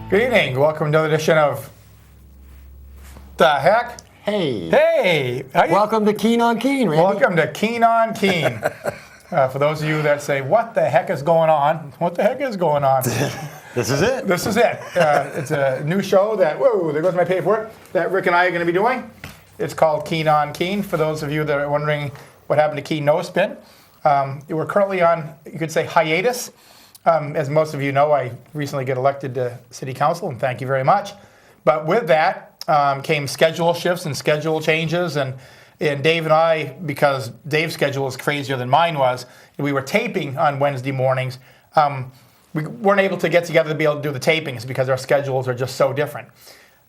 Good evening. Welcome to another edition of The Heck? Hey. Hey. Welcome to Keene on Keene, Randy. Welcome to Keene on Keene. For those of you that say, what the heck is going on? What the heck is going on? This is it. This is it. It's a new show that, whoa, there goes my paperwork, that Rick and I are going to be doing. It's called Keene on Keene. For those of you that are wondering what happened to Keene No Spin, we're currently on, you could say, hiatus. As most of you know, I recently got elected to City Council, and thank you very much. But with that came schedule shifts and schedule changes, and Dave and I, because Dave's schedule is crazier than mine was, and we were taping on Wednesday mornings, we weren't able to get together to be able to do the tapings because our schedules are just so different.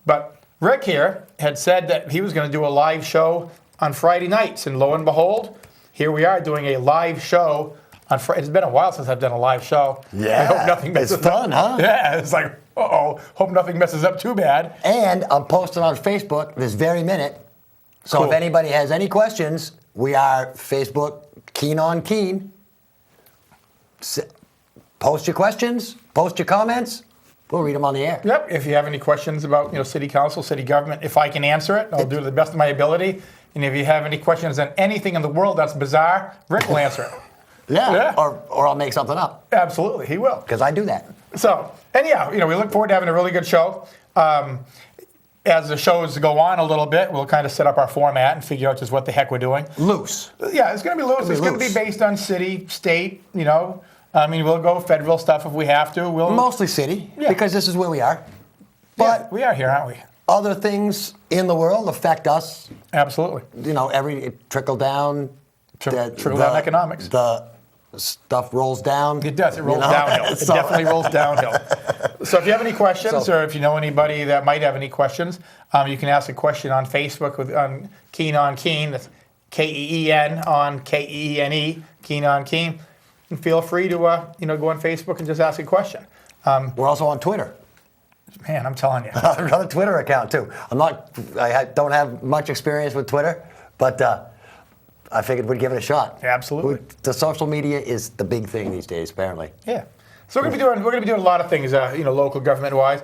But Rick here had said that he was going to do a live show on Friday nights, and lo and behold, here we are doing a live show on Friday. It's been a while since I've done a live show. Yeah, I hope nothing messes it's fun, up. huh? Yeah, it's like, uh-oh, hope nothing messes up too bad. And I'm posting on Facebook this very minute. So Cool. if anybody has any questions, we are Facebook Keene on Keene. Post your questions, post your comments. We'll read them on the air. Yep, if you have any questions about city council, city government, if I can answer it, I'll do it to the best of my ability. And if you have any questions on anything in the world that's bizarre, Rick will answer it. Yeah. Or I'll make something up. Absolutely, he will. Because I do that. So, anyhow, we look forward to having a really good show. As the shows go on a little bit, we'll kind of set up our format and figure out just what the heck we're doing. Loose. Yeah, it's going to be loose. It's going to be based on city, state, I mean, we'll go federal stuff if we have to. Mostly city, because this is where we are. But we are here, aren't we? other things in the world affect us. Absolutely. Every trickle down. Trickle down economics. The stuff rolls down. It does. It rolls downhill. It definitely rolls downhill. So if you have any questions, or if you know anybody that might have any questions, you can ask a question on Facebook on Keene on Keene. That's K-E-E-N on K-E-E-N-E, Keene on Keene. And feel free to go on Facebook and just ask a question. We're also on Twitter. Man, I'm telling you. I've got a Twitter account too. I don't have much experience with Twitter, but I figured we'd give it a shot. Absolutely. The social media is the big thing these days, apparently. Yeah. So we're going to be doing a lot of things, local government wise.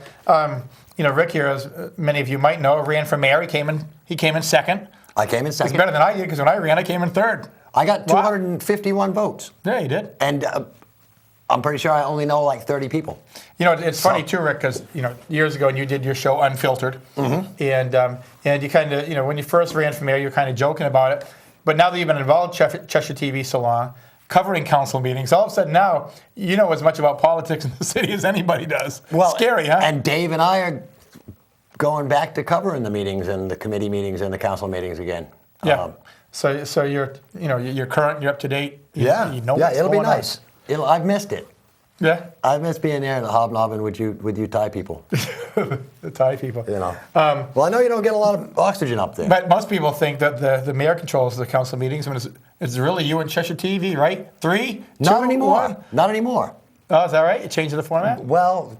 Rick here, as many of you might know, ran for mayor. He came in second. I came in second. It's better than I did because when I ran, I came in third. I got 251 votes. Yeah, you did. And I'm pretty sure I only know like 30 people. It's funny too, Rick, because years ago when you did your show Unfiltered, and you kind of when you first ran for mayor, you were kind of joking about it. But now that you've been involved in Cheshire TV so long, covering council meetings, all of a sudden now you know as much about politics in the city as anybody does. Well, scary, huh? And Dave and I are going back to covering the meetings and the committee meetings and the council meetings again. Yeah. So you're current, you're up to date. It'll be nice. I've missed it. Yeah. I miss being there and hobnobbing with you Thai people. The Thai people. Well, I know you don't get a lot of oxygen up there. But most people think that the mayor controls the council meetings. I mean, it's really you and Cheshire TV, right? 3, 2, Not anymore. 1? Not anymore. Oh, is that right? You changed the format? Well,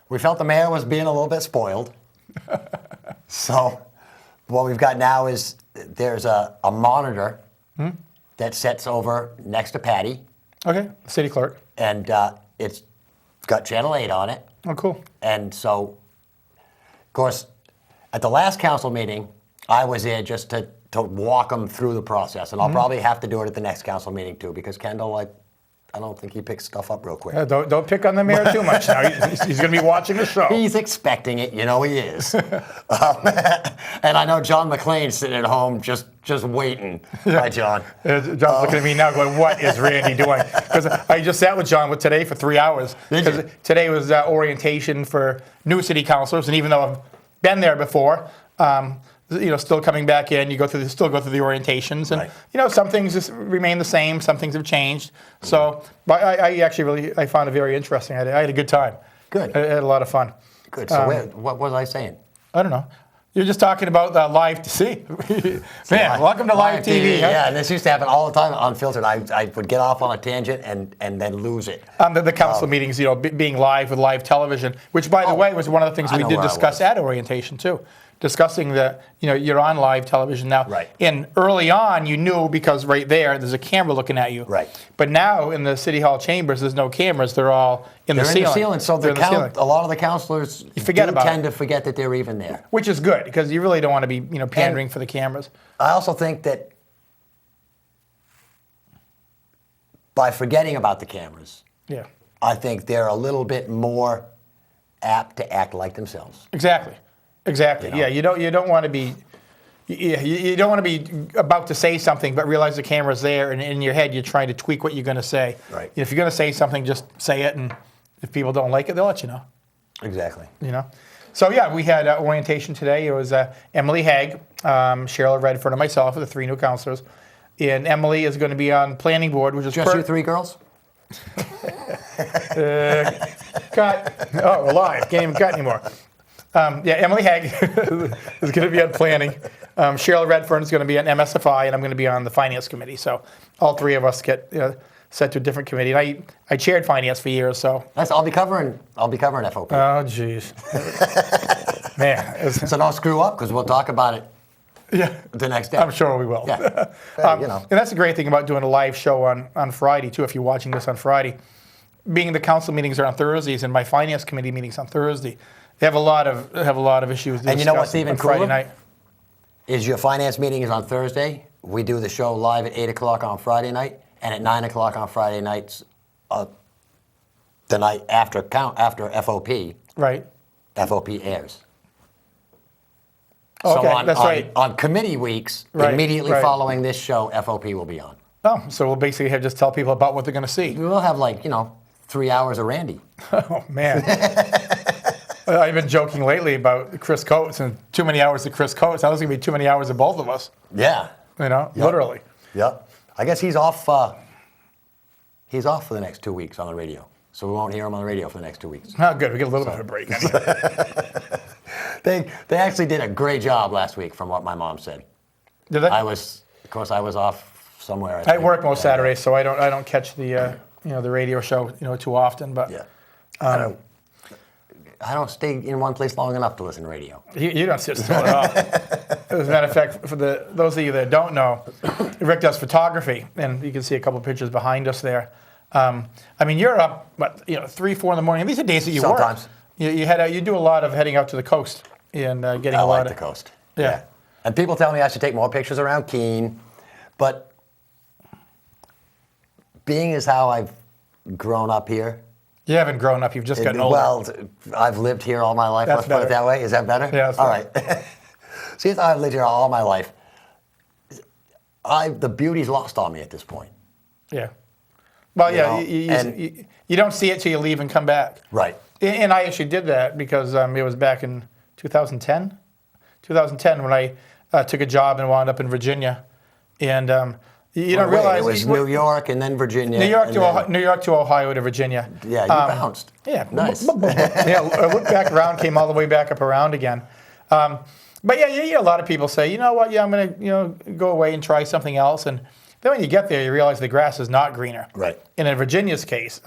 we felt the mayor was being a little bit spoiled. So what we've got now is there's a monitor that sits over next to Patty. Okay, city clerk. And it's got Channel 8 on it. Oh, cool. And so, of course, at the last council meeting, I was there just to walk them through the process. And I'll probably have to do it at the next council meeting, too, because Kendall, I don't think he picks stuff up real quick. Yeah, don't pick on the mayor too much now. He's going to be watching the show. He's expecting it. He is. And I know John McClain's sitting at home just waiting. Hi, John. John's looking at me now going, what is Randy doing? Because I just sat with John today for 3 hours. Because today was orientation for new city councilors. And even though I've been there before, still coming back in, still go through the orientations, and some things just remain the same, some things have changed. So, but I actually I found it very interesting. I had a good time. Good. I had a lot of fun. Good. So what was I saying? I don't know. You're just talking about live to see. Man, welcome to live TV. Huh? Yeah, and this used to happen all the time on Unfiltered. I would get off on a tangent and then lose it. The council meetings, being live with live television, which by the way was one of the things we did discuss at orientation too. Discussing that, you're on live television now. Right. And early on, you knew because right there's a camera looking at you. Right. But now in the City Hall chambers, there's no cameras. They're all in the They're ceiling. in the ceiling, so They're in the ceiling. a lot of the counselors forget about tend it. to forget that they're even there. Which is good, because you really don't want to be pandering for the cameras. I also think that by forgetting about the cameras, Yeah. I think they're a little bit more apt to act like themselves. Exactly. You know? Yeah, you don't want to be. You don't want to be about to say something, but realize the camera's there, and in your head you're trying to tweak what you're going to say. Right. If you're going to say something, just say it, and if people don't like it, they'll let you know. Exactly. So yeah, we had orientation today. It was Emily Haig, Cheryl Redford, and myself, the 3 new counselors. And Emily is going to be on planning board, which is Just you 3 girls? cut. Oh, we're live. Can't even cut anymore. Yeah, Emily Haig is going to be on planning. Cheryl Redfern is going to be on MSFI, and I'm going to be on the finance committee. So all 3 of us get sent to a different committee. And I chaired finance for years, so. Nice. I'll be covering FOP. Oh, jeez. Man. So don't screw up, because we'll talk about it the next day. I'm sure we will. Yeah. And that's the great thing about doing a live show on Friday, too, if you're watching this on Friday. Being the council meetings are on Thursdays and my finance committee meetings on Thursday, they have a lot of issues to And you know what's discuss even on Friday cooler? night. Is your finance meeting is on Thursday. We do the show live at 8 o'clock on Friday night, and at 9 o'clock on Friday nights, the night after FOP, Right. FOP airs. Oh, okay, so that's right. On committee weeks, Right, immediately right. following this show, FOP will be on. Oh, so we'll basically just tell people about what they're going to see. We'll have 3 hours of Randy. Oh, man. I've been joking lately about Chris Coates and too many hours of Chris Coates. Now there's going to be too many hours of both of us. Yeah. Literally. Yep. I guess he's off. He's off for the next 2 weeks on the radio, so we won't hear him on the radio for the next 2 weeks. Oh, good. We get a little bit of a break. They actually did a great job last week, from what my mom said. Did they? I was off somewhere. I work most Saturdays, so I don't catch the the radio show too often. But yeah. I don't stay in one place long enough to listen to radio. You don't sit still at all. As a matter of fact, for those of you that don't know, Rick does photography, and you can see a couple pictures behind us there. I mean, you're up, 3, 4 in the morning. These are days that you Sometimes. work. You head out. You do a lot of heading out to the coast and getting I a lot like of the coast. Yeah. And people tell me I should take more pictures around Keene, but being as how I've grown up here. You haven't grown up. You've just gotten older. Well, I've lived here all my life. That's Let's put it better. that way. Is that better? Yeah, that's all better. right. See, I've lived here all my life. The beauty's lost on me at this point. Yeah. Well, You yeah. know, You don't see it till you leave and come back. Right. And I actually did that because it was back in 2010. 2010 when I took a job and wound up in Virginia, and you don't realize it was New York and then Virginia. New York and to then- New York to Ohio to Virginia. Yeah, you bounced. Yeah, Nice. Yeah, I went back around, came all the way back up around again. But yeah, you hear a lot of people say, you know what? Yeah, I'm gonna go away and try something else, and then when you get there, you realize the grass is not greener. Right. And in Virginia's case,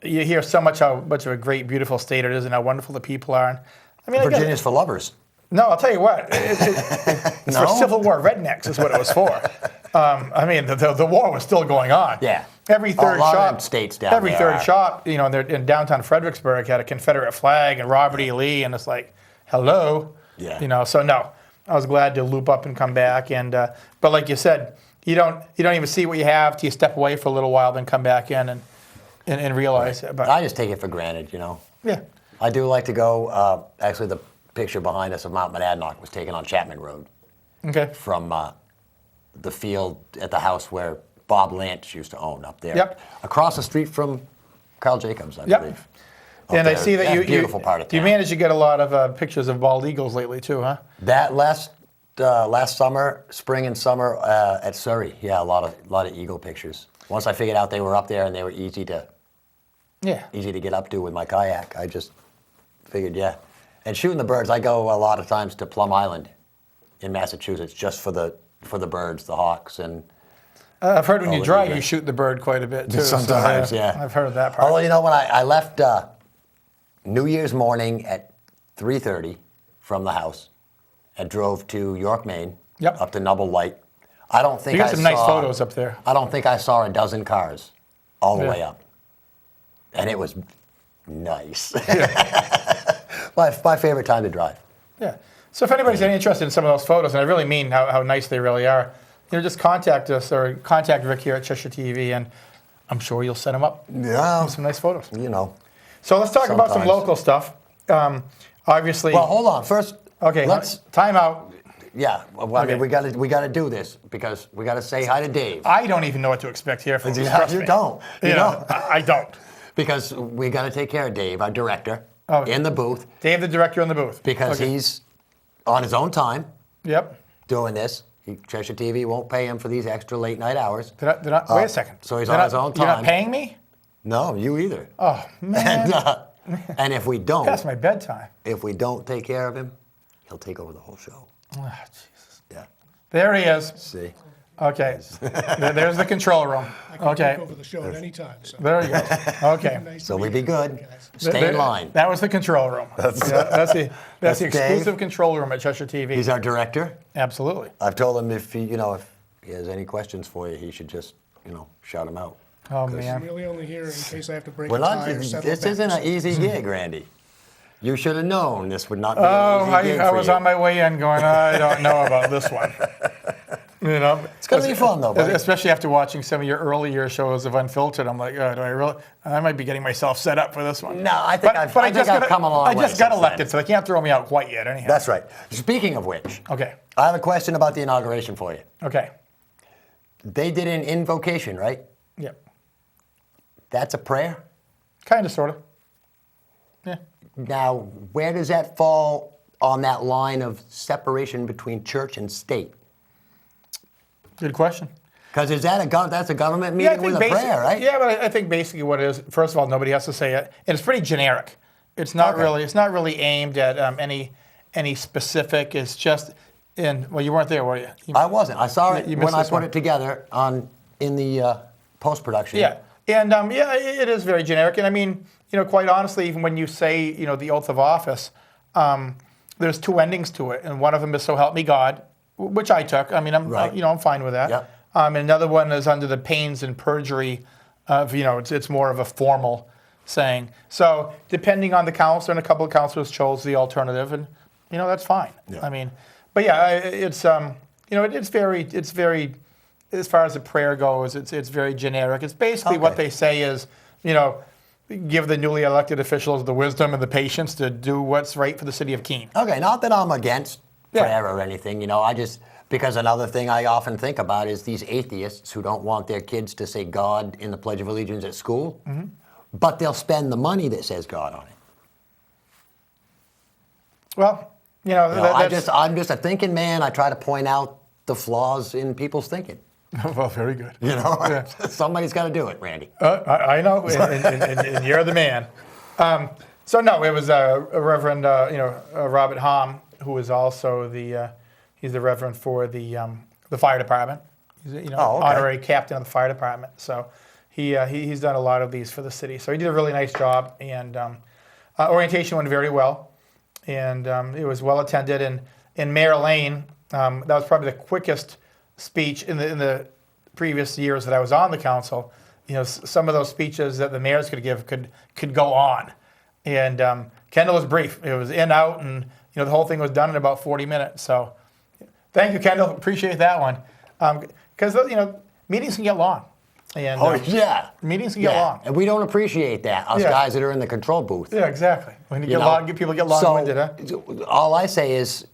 you hear so much how much of a great, beautiful state it is, and how wonderful the people are. And, I mean, Virginia's for lovers. No, I'll tell you what. It's No? for Civil War rednecks is what it was for. I mean, the war was still going on. Yeah. Every third A lot of shop, them states down every there third are. shop, in downtown Fredericksburg had a Confederate flag and Robert E. Lee, and it's like, hello. Yeah. So no, I was glad to loop up and come back. And but like you said, you don't even see what you have till you step away for a little while, then come back in and realize it. But I just take it for granted, yeah. I do like to go. Actually, the picture behind us of Mount Monadnock was taken on Chapman Road Okay. from the field at the house where Bob Lance used to own up there. Yep. Across the street from Carl Jacobs, I Yep. believe. And I see that That's a beautiful part of you town. managed to get a lot of pictures of bald eagles lately too, huh? That last summer, spring and summer at Surrey, yeah, a lot of eagle pictures. Once I figured out they were up there and they were easy to get up to with my kayak, I just figured, yeah. And shooting the birds, I go a lot of times to Plum Island in Massachusetts just for the birds, the hawks, and I've heard when you the drive, eagles. you shoot the bird quite a bit too. Sometimes, so, yeah. I've heard that part. although when I left New Year's morning at 3:30 from the house and drove to York, Maine, Yep. up to Nubble Light. I don't think You got I some nice saw- photos up there. I don't think I saw a dozen cars all the Yeah. way up, and it was Nice. my favorite time to drive. Yeah. So if anybody's any interested in some of those photos, and I really mean how nice they really are, just contact us or contact Rick here at Cheshire TV, and I'm sure you'll set them up. Yeah. With some nice photos. So let's talk about some local stuff. Obviously. Well, hold on. First, okay. Time out. Yeah. Well, I mean, we got to do this because we got to say hi to Dave. I don't even know what to expect here. From you don't. You don't. I don't. Because we got to take care of Dave, our director, in the booth. Dave, the director in the booth. Because he's on his own time. Yep. Doing this. Cheshire TV won't pay him for these extra late night hours. Wait a second. So he's on his own time. You're not paying me? No, you either. Oh, man. And if we don't. That's my bedtime. If we don't take care of him, he'll take over the whole show. Oh, Jesus. Yeah. There he is. See? Okay. There's the control room. I can take over the show at any time. So. There you go. Okay. Nice So to we meet be you good. guys. Stay in line. That was the control room. That's the exclusive Dave. control room at Cheshire TV. He's our director. Absolutely. I've told him if he has any questions for you, he should just, shout them out. Oh, I'm man. really only here in case I have to break We're a not. tie or settle This a bet. isn't an easy gig, Randy. You should have known this would not be Oh, an easy gig I for was you. on my way in going, I don't know about this one. It's gonna be fun though, buddy. Especially after watching some of your earlier shows of Unfiltered. I'm like, do I really? I might be getting myself set up for this one. No, I think I've come a long way. I just got since elected, then. so they can't throw me out quite yet. Anyhow. That's right. Speaking of which, Okay. I have a question about the inauguration for you. Okay. They did an invocation, right? Yep. That's a prayer? Kind of, sort of. Yeah. Now, where does that fall on that line of separation between church and state? Good question. Because that's a government meeting with a prayer, right? Yeah, but I think basically what it is, first of all, nobody has to say it, and it's pretty generic. It's not really aimed at any specific. It's just well, you weren't there, were you? I wasn't. I saw it You when missed I this put one. it together in the post-production. Yeah, and it is very generic. And I mean, quite honestly, even when you say, the oath of office, there's two endings to it, and one of them is "So help me God," which I took. I mean, I'm fine with that. Yeah. And another one is under the pains and perjury of, it's more of a formal saying. So depending on the counselor, and a couple of counselors chose the alternative, and that's fine. Yeah. I mean, but yeah, it's it's very as far as the prayer goes, it's very generic. It's basically what they say is, give the newly elected officials the wisdom and the patience to do what's right for the city of Keene. Okay, not that I'm against prayer or anything, because another thing I often think about is these atheists who don't want their kids to say God in the Pledge of Allegiance at school, but they'll spend the money that says God on it. Well, I'm just a thinking man. I try to point out the flaws in people's thinking. well, very good. Somebody's got to do it, Randy. I know, and you're the man. So no, it was a Reverend, Robert Hom, who is also he's the Reverend for the fire department. He's honorary captain of the fire department. So he's done a lot of these for the city. So he did a really nice job, and orientation went very well, and it was well attended. And in Mayor Lane, that was probably the quickest speech in the previous years that I was on the council. Some of those speeches that the mayors could give could go on, and Kendall was brief. It was in, out, and the whole thing was done in about 40 minutes. So, thank you, Kendall. Appreciate that one, because meetings can get long, and meetings can get long, and we don't appreciate that. Us guys that are in the control booth. Yeah, exactly. When you get long, people get long-winded. All I say is,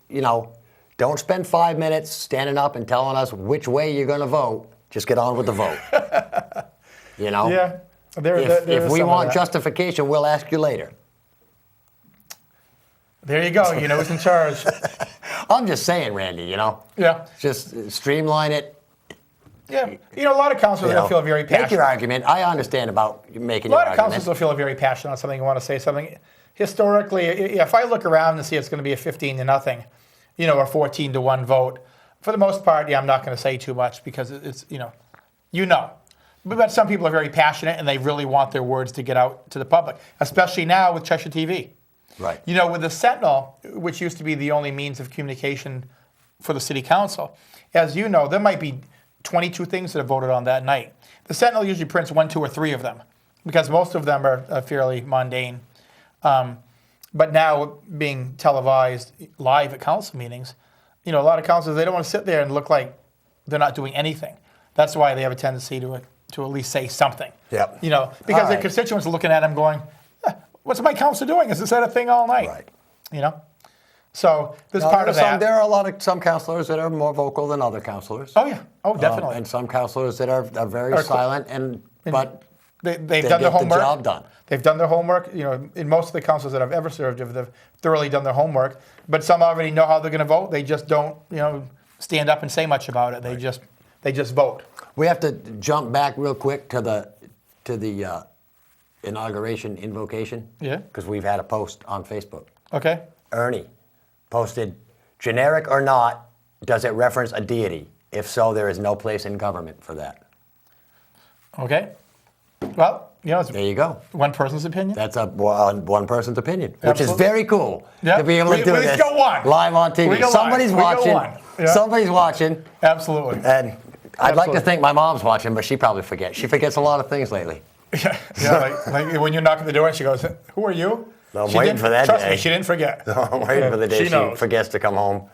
don't spend 5 minutes standing up and telling us which way you're going to vote. Just get on with the vote. Yeah. If we want justification, we'll ask you later. There you go. You know who's in charge. I'm just saying, Randy, Yeah. Just streamline it. Yeah. A lot of councilors will feel very passionate. Make your argument. I understand about making A your lot of argument. councilors will feel very passionate on something and want to say something. Historically, if I look around and see it's going to be a 15-0, or 14-1 vote, for the most part, I'm not going to say too much because it's, But some people are very passionate and they really want their words to get out to the public, especially now with Cheshire TV. Right. With the Sentinel, which used to be the only means of communication for the city council, as you know, there might be 22 things that are voted on that night. The Sentinel usually prints 1, 2, or 3 of them. because most of them are fairly mundane. But now being televised live at council meetings, a lot of councilors, they don't want to sit there and look like they're not doing anything. That's why they have a tendency to at least say something. Yep. Because their constituents are looking at them going, what's my council doing? Is this a thing all night? Right. So there's part of that. There are some councilors that are more vocal than other councilors. Oh, yeah. Oh, definitely. And some councilors that are very silent, but they've done their homework. Get the job done. They've done their homework. In most of the councils that I've ever served, they've thoroughly done their homework. But some already know how they're going to vote. They just don't, stand up and say much about it. They just vote. We have to jump back real quick to the inauguration invocation. Yeah. Because we've had a post on Facebook. Okay. Ernie posted, generic or not, does it reference a deity? If so, there is no place in government for that. Okay. Well, it's There you go. one person's opinion. That's one person's opinion, which is Absolutely. very cool Yeah. to be able to do Let's this go one. live on We TV. go Somebody's one. We go watching. one. Yeah. Somebody's watching, Absolutely. and I'd like to Absolutely. think my mom's watching, but she probably forgets. She forgets a lot of things lately. Yeah, like when you knock at the door and she goes, "Who are you?" I'm She waiting didn't- for that Trust day. me, she didn't forget. I'm waiting for the day She she knows. forgets to come home.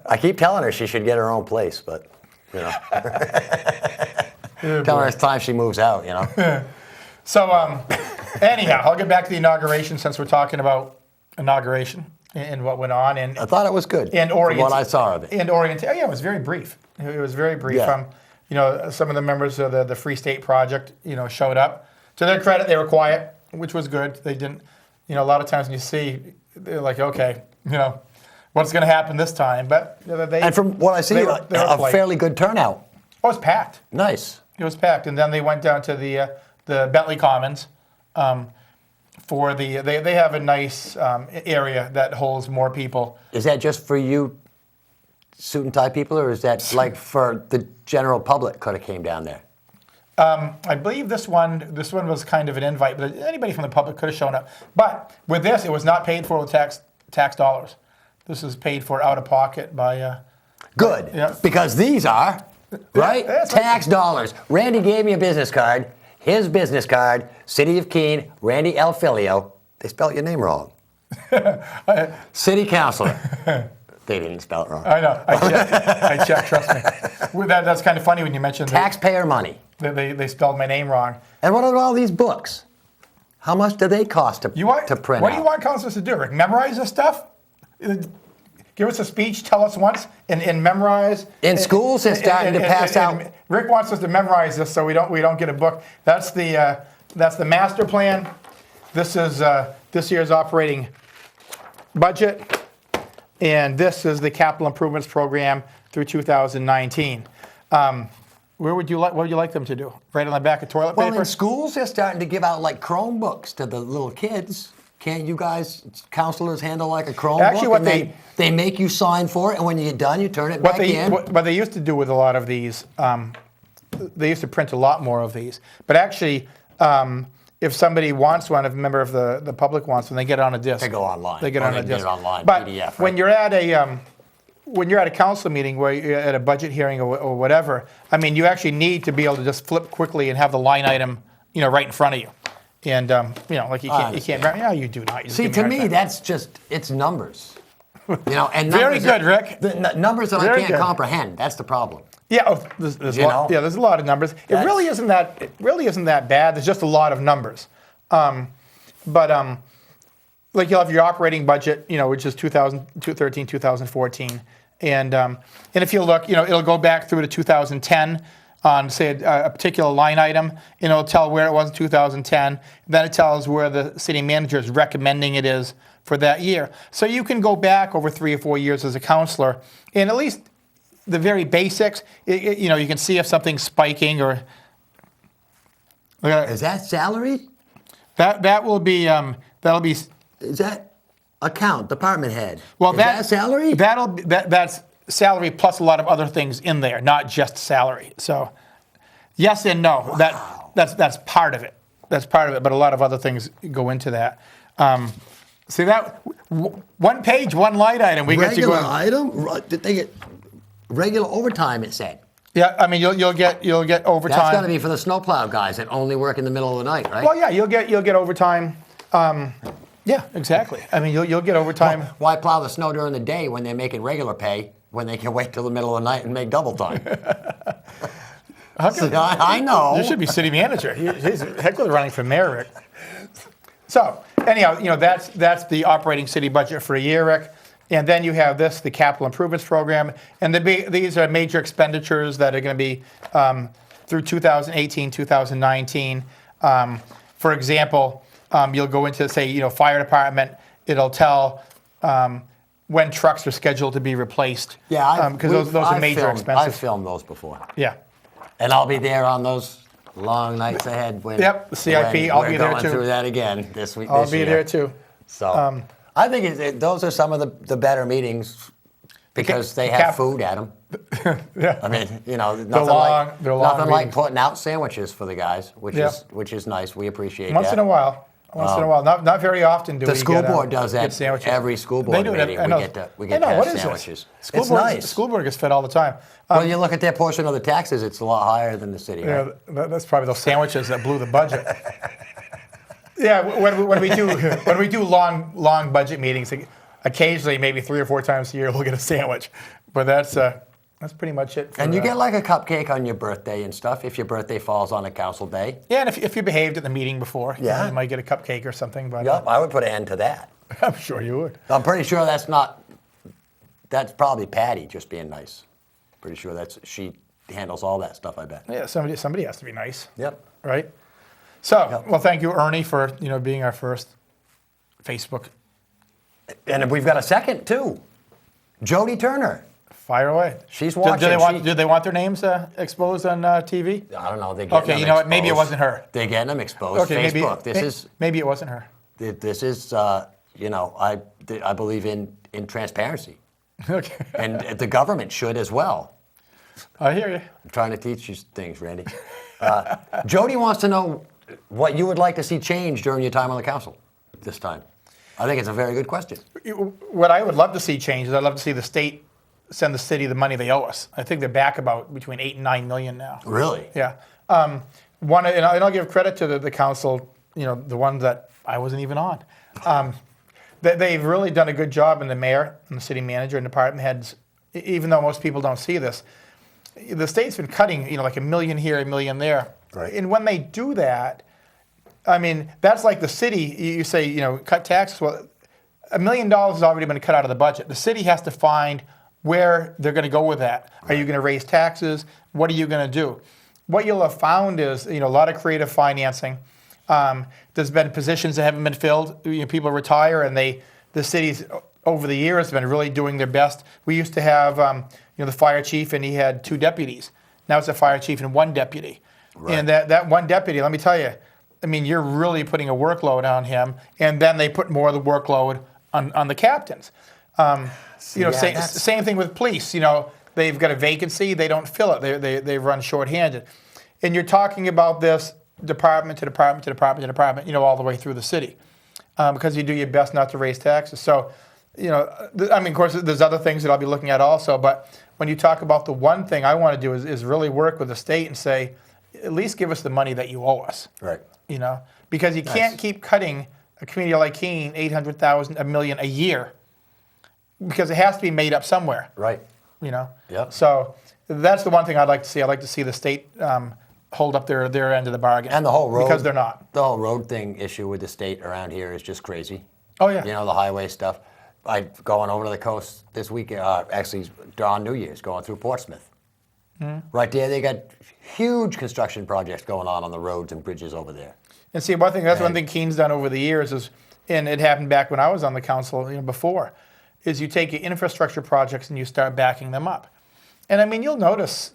I keep telling her she should get her own place, but tell her it's time she moves out. So anyhow, I'll get back to the inauguration since we're talking about inauguration and what went on and I thought it was good. and from what I saw of it. And orientation. Yeah, it was very brief. It was very brief. Yeah. Some of the members of the Free State Project, showed up. To their credit, they were quiet, which was good. They didn't, a lot of times when you see, they're like, okay, what's going to happen this time? But they. And from what I see, they were a polite. fairly good turnout. Oh, it was packed. Nice. It was packed, and then they went down to the Bentley Commons for they have a nice area that holds more people. Is that just for you suit and tie people, or is that like for the general public could have came down there? I believe this one was kind of an invite, but anybody from the public could have shown up. But with this, it was not paid for with tax dollars. This is paid for out of pocket by. Good, Yeah. because these are, right, that's tax dollars. Randy gave me a business card. His business card, City of Keene, Randy El Filio. They spelled your name wrong. City Councilor. They didn't spell it wrong. I know. I checked. Trust me. Well, that's kind of funny when you mentioned Taxpayer money. they spelled my name wrong. And what are all these books? How much do they cost to print What out? do you want councilors to do, Rick? Memorize this stuff? Give us a speech, tell us once, and memorize. In schools, they're starting to pass out. Rick wants us to memorize this so we don't get a book. That's the master plan. This is this year's operating budget, and this is the capital improvements program through 2019. What would you like them to do? Write on the back of toilet Well, paper? in schools, they're starting to give out like Chromebooks to the little kids. Can't you guys, counselors, handle like a Chromebook? Actually, what and they make you sign for it, and when you're done, you turn it back in. What they used to do with a lot of these, they used to print a lot more of these. But actually, if somebody wants one, if a member of the public wants one, they get it on a disc. They go online. They get Or it on they a can get disc. it online, but PDF, when right? you're at a council meeting, where you're at a budget hearing or whatever, I mean, you actually need to be able to just flip quickly and have the line item, right in front of you. And like you can't. Yeah, you do not. You just See, give to a hard me, time. that's just, it's numbers. And Very numbers good, that- Rick. The numbers that I Very can't good. comprehend. That's the problem. Yeah, there's a lot of numbers. It really isn't that bad. There's just a lot of numbers. But like you'll have your operating budget, which is 2013, 2014, and if you look, it'll go back through to 2010 on say a particular line item, and it'll tell where it was in 2010. Then it tells where the city manager is recommending it is for that year. So you can go back over 3 or 4 years as a counselor, and at least the very basics, you can see if something's spiking or. Is that salary? That will be that'll be. Is that account, department head? Well, is that salary? That's salary plus a lot of other things in there, not just salary. So, yes and no. Wow. That's part of it. That's part of it. But a lot of other things go into that. See that one page, one line item. We got you Regular going. item? Did they get regular overtime? It said. Yeah, I mean, you'll get overtime. That's got to be for the snowplow guys that only work in the middle of the night, right? Well, yeah, you'll get overtime. Yeah, exactly. I mean, you'll get overtime. Why plow the snow during the day when they're making regular pay when they can wait till the middle of the night and make double time? So, I know. You should be city manager. He's heck with running for mayor, Rick. So anyhow, that's the operating city budget for a year, Rick. And then you have the capital improvements program, and these are major expenditures that are going to be through 2018, 2019. For example, you'll go into, say, fire department. It'll tell when trucks are scheduled to be replaced. Yeah, because those are major expenses. I've filmed those before. Yeah. And I'll be there on those long nights ahead when. Yep, the CIP, I'll be there too. We're going through that again this week. I'll be there too. So I think those are some of the better meetings because they have food at them. Yeah. I mean, nothing long like meetings. putting out sandwiches for the guys, which Yeah. is nice. We appreciate Once that. in a while. Not very often do we The school get, board does get that sandwiches. every school board They do it. meeting. I know. We get to I know. have What is sandwiches. this? It's nice. School board gets fed all the time. When you look at their portion of the taxes, it's a lot higher than the city. Right? That's probably those sandwiches that blew the budget. Yeah, when we do long budget meetings, occasionally maybe 3 or 4 times a year we'll get a sandwich, but that's pretty much it. And you get like a cupcake on your birthday and stuff if your birthday falls on a council day. Yeah, and if you behaved at the meeting before, Yeah. you might get a cupcake or something. But Yep, I would put an end to that. I'm sure you would. I'm pretty sure that's probably Patty just being nice. Pretty sure she handles all that stuff, I bet. Yeah, somebody has to be nice. Yep. Right? So, Yep. well, thank you, Ernie, for being our first Facebook. And we've got a second too. Jody Turner. Fire away. She's watching. Do they want their names exposed on TV? I don't know. They're getting Okay, them you know what? Maybe it exposed. wasn't her. They're getting them exposed. Okay, Facebook. maybe it wasn't her. This is I believe in transparency, Okay, and the government should as well. I hear you. I'm trying to teach you things, Randy. Jody wants to know what you would like to see change during your time on the council this time. I think it's a very good question. What I would love to see change is I'd love to see the state send the city the money they owe us. I think they're back about between 8 and 9 million now. Really? Yeah. And I'll give credit to the council, the ones that I wasn't even on. They've really done a good job, and the mayor and the city manager and department heads, even though most people don't see this, the state's been cutting, like $1 million here, $1 million there. Right. And when they do that, I mean, that's like the city, you say, cut taxes. Well, $1 million has already been cut out of the budget. The city has to find where they're going to go with that. Are you going to raise taxes? What are you going to do? What you'll have found is, a lot of creative financing. There's been positions that haven't been filled. People retire, and the city's over the years have been really doing their best. We used to have, the fire chief, and he had 2 deputies. Now it's a fire chief and 1 deputy. Right. And that 1 deputy, let me tell you, I mean, you're really putting a workload on him, and then they put more of the workload on the captains. Same thing with police. They've got a vacancy, they don't fill it. They run shorthanded. And you're talking about this department to department to department to department, all the way through the city, because you do your best not to raise taxes. So, of course, there's other things that I'll be looking at also, but when you talk about the one thing I want to do is really work with the state and say, at least give us the money that you owe us. Right. Because you can't keep cutting a community like Keene $800,000, $1 million a year, because it has to be made up somewhere. Right. Yep. So that's the one thing I'd like to see. I'd like to see the state hold up their end of the bargain. And the whole road. Because they're not. The whole road thing issue with the state around here is just crazy. Oh, yeah. The highway stuff. I'm going over to the coast this week, actually on New Year's, going through Portsmouth. Right there, they got huge construction projects going on the roads and bridges over there. And see, one thing Keene's done over the years is, and it happened back when I was on the council, before, is you take your infrastructure projects and you start backing them up. And I mean, you'll notice,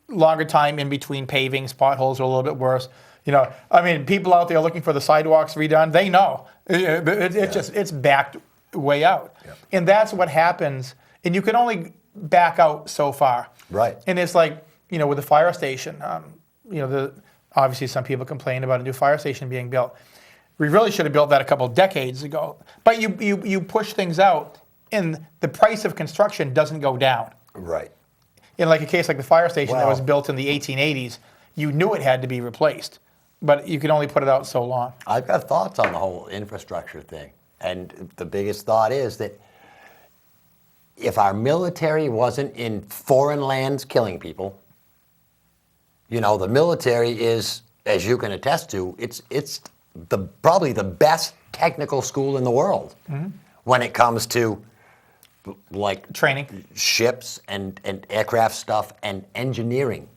longer time in between pavings, potholes are a little bit worse. People out there looking for the sidewalks redone, they know. It's backed way out. Yep. And that's what happens. And you can only back out so far. Right. And it's like, with the fire station, obviously some people complain about a new fire station being built. We really should have built that a couple decades ago. But you push things out, and the price of construction doesn't go down. Right. in like a case like the fire station that Well- was built in the 1880s, you knew it had to be replaced, but you could only put it out so long. I've got thoughts on the whole infrastructure thing. And the biggest thought is that if our military wasn't in foreign lands killing people, you know, the military is, as you can attest to, it's probably the best technical school in the world when it comes to like Training. ships and aircraft stuff and engineering.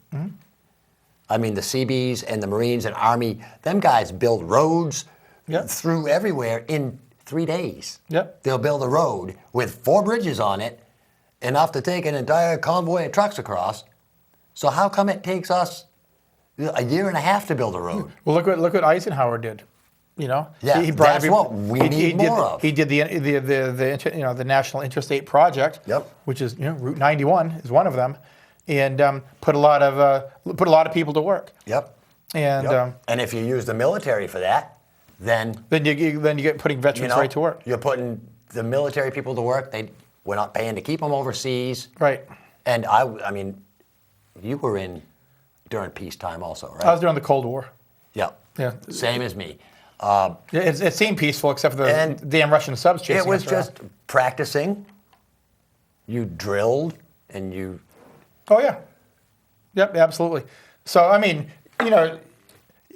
I mean, the Seabees and the Marines and Army, them guys build roads Yep. through everywhere in 3 days. Yep. They'll build a road with 4 bridges on it, enough to take an entire convoy of trucks across. So how come it takes us a year and a half to build a road? Well, look what Eisenhower did. You know, Yeah, that's what we need more of. He did the National Interstate Project, Yep. which is Route 91 is one of them, and put a lot of people to work. Yep. And Yep. And if you use the military for that, then then you get putting veterans right to work. You're putting the military people to work. We're not paying to keep them overseas. Right. And I mean, you were in during peacetime also, right? I was during the Cold War. Yeah. Yeah. Same as me. Yeah, it seemed peaceful except for the And damn Russian subs chasing It was us around. just practicing. You drilled and you. Oh yeah. Yep, absolutely. So I mean,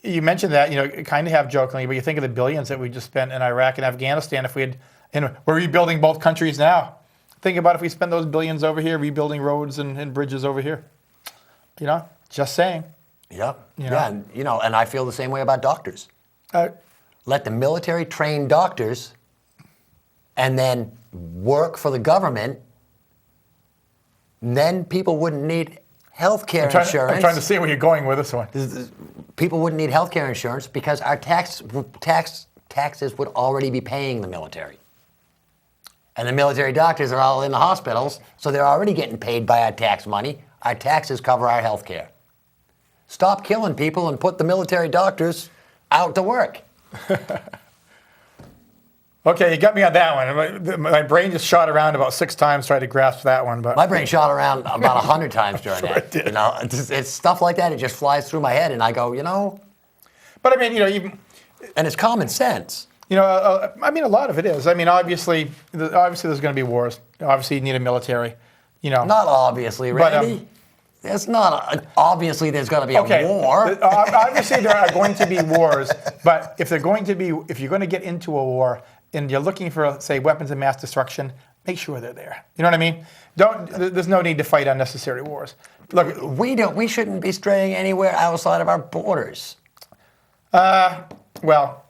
you mentioned that, kind of half jokingly, but you think of the billions that we just spent in Iraq and Afghanistan. If we had, we're rebuilding both countries now. Think about if we spend those billions over here rebuilding roads and bridges over here. Just saying. Yeah. You know? Yeah. And I feel the same way about doctors. Let the military train doctors and then work for the government, then people wouldn't need health care insurance. I'm trying to see where you're going with this one. People wouldn't need health care insurance because our taxes would already be paying the military. And the military doctors are all in the hospitals, so they're already getting paid by our tax money. Our taxes cover our health care. Stop killing people and put the military doctors out to work. Okay, you got me on that one. My brain just shot around about 6 times trying to grasp that one. But My brain shot around about 100 times during Sure that. it did. It's stuff like that. It just flies through my head, and I go, But I mean, even and it's common sense. I mean, a lot of it is. I mean, obviously there's going to be wars. Obviously, you need a military. Not obviously, But, Randy. It's not obviously there's going to be a war. Obviously, there are going to be wars. But if you're going to get into a war and you're looking for, say, weapons of mass destruction, make sure they're there. You know what I mean? There's no need to fight unnecessary wars. Look, We shouldn't be straying anywhere outside of our borders. well,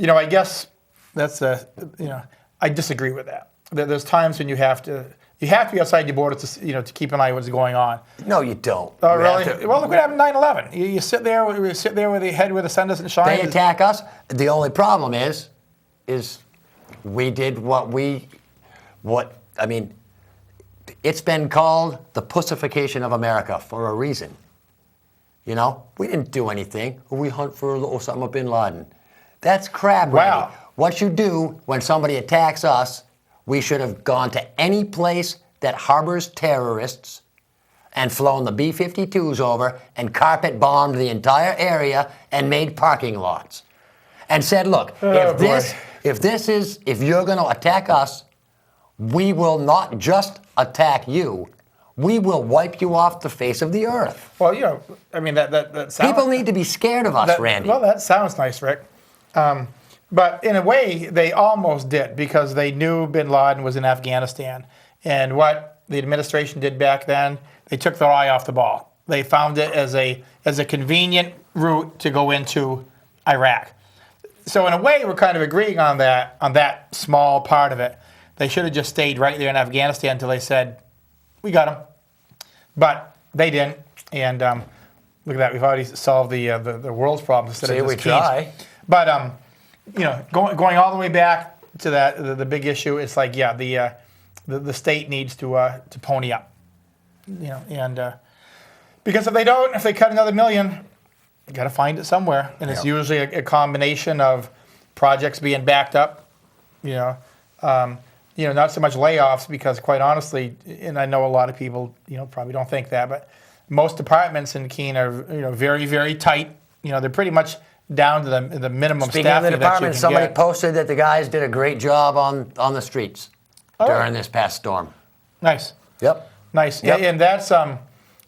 I guess that's I disagree with that. There's times when you have to be outside your border to keep an eye on what's going on. No, you don't. Oh, You really? have to- Well, look what happened 9/11. You sit there with your head where the sun doesn't shine. They attack us. The only problem is we did it's been called the pussification of America for a reason. We didn't do anything. We hunt for Osama bin Laden. That's crap, Wow. Randy. What you do when somebody attacks us, we should have gone to any place that harbors terrorists and flown the B-52s over and carpet bombed the entire area and made parking lots. And said, look, if you're going to attack us, we will not just attack you, we will wipe you off the face of the earth. Well, that sounds... People need to be scared of us, Randy. Well, that sounds nice, Rick. But in a way, they almost did because they knew bin Laden was in Afghanistan. And what the administration did back then, they took their eye off the ball. They found it as a convenient route to go into Iraq. So in a way, we're kind of agreeing on that small part of it. They should have just stayed right there in Afghanistan until they said, we got them. But they didn't. And look at that, we've already solved the world's problems instead of just Keene's. Try. But going all the way back to that, the big issue, it's like, the state needs to pony up, and because if they cut another $1 million, you got to find it somewhere, and it's usually a combination of projects being backed up, not so much layoffs because, quite honestly, and I know a lot of people, probably don't think that, but most departments in Keene are, very, very tight. They're pretty much down to the minimum Speaking of staffing the that you department, can somebody get. posted that the guys did a great job on the streets right. during this past storm. Nice. Yep. Nice. Yep.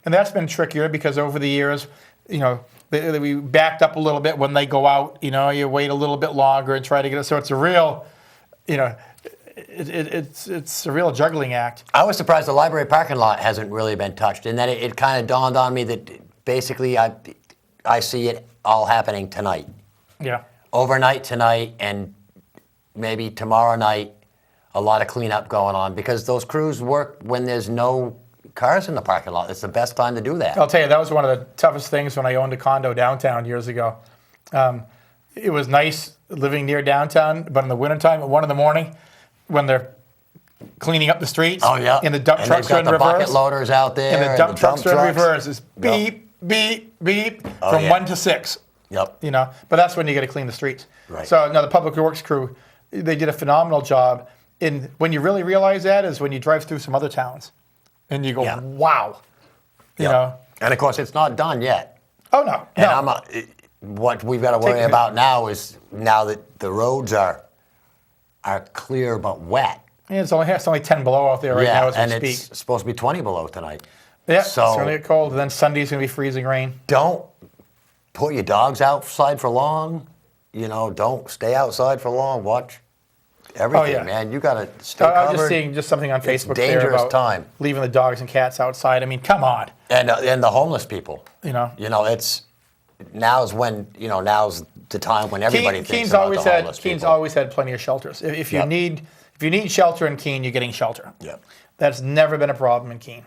And that's been trickier because over the years, we backed up a little bit when they go out. You wait a little bit longer and try to get it. So it's a real, it's a real juggling act. I was surprised the library parking lot hasn't really been touched, and then it kind of dawned on me that basically I see it all happening tonight. Yeah. Overnight tonight, and maybe tomorrow night, a lot of cleanup going on because those crews work when there's no cars in the parking lot. It's the best time to do that. I'll tell you, that was one of the toughest things when I owned a condo downtown years ago. It was nice living near downtown, but in the wintertime at 1 in the morning, when they're cleaning up the streets, Oh yeah, and the dump trucks are in they've got the reverse, bucket loaders out there, and the dump trucks are in trucks. reverse, it's Yep. beep, beep, beep, Oh, from yeah. 1 to 6. Yep. But that's when you got to clean the streets. Right. So now the public works crew, they did a phenomenal job. And when you really realize that is when you drive through some other towns, and you go, Yeah. wow, Yep. And of course, it's not done yet. Oh no, And no. what we've got to worry about now is now that the roads are clear but wet. Yeah, it's only 10 below out there right now as we and speak. it's supposed to be 20 below tonight. Yeah, so it's gonna get cold. And then Sunday's gonna be freezing rain. Don't put your dogs outside for long. Don't stay outside for long. Watch everything, yeah. man. You got to stay I was covered. just seeing something on Facebook there dangerous about time. leaving the dogs and cats outside. I mean, come on. And the homeless people. It's Now's the time when everybody thinks Keene's about always the had homeless Keene's people. always had plenty of shelters. If you Yep. need shelter in Keene, you're getting shelter. Yep. That's never been a problem in Keene.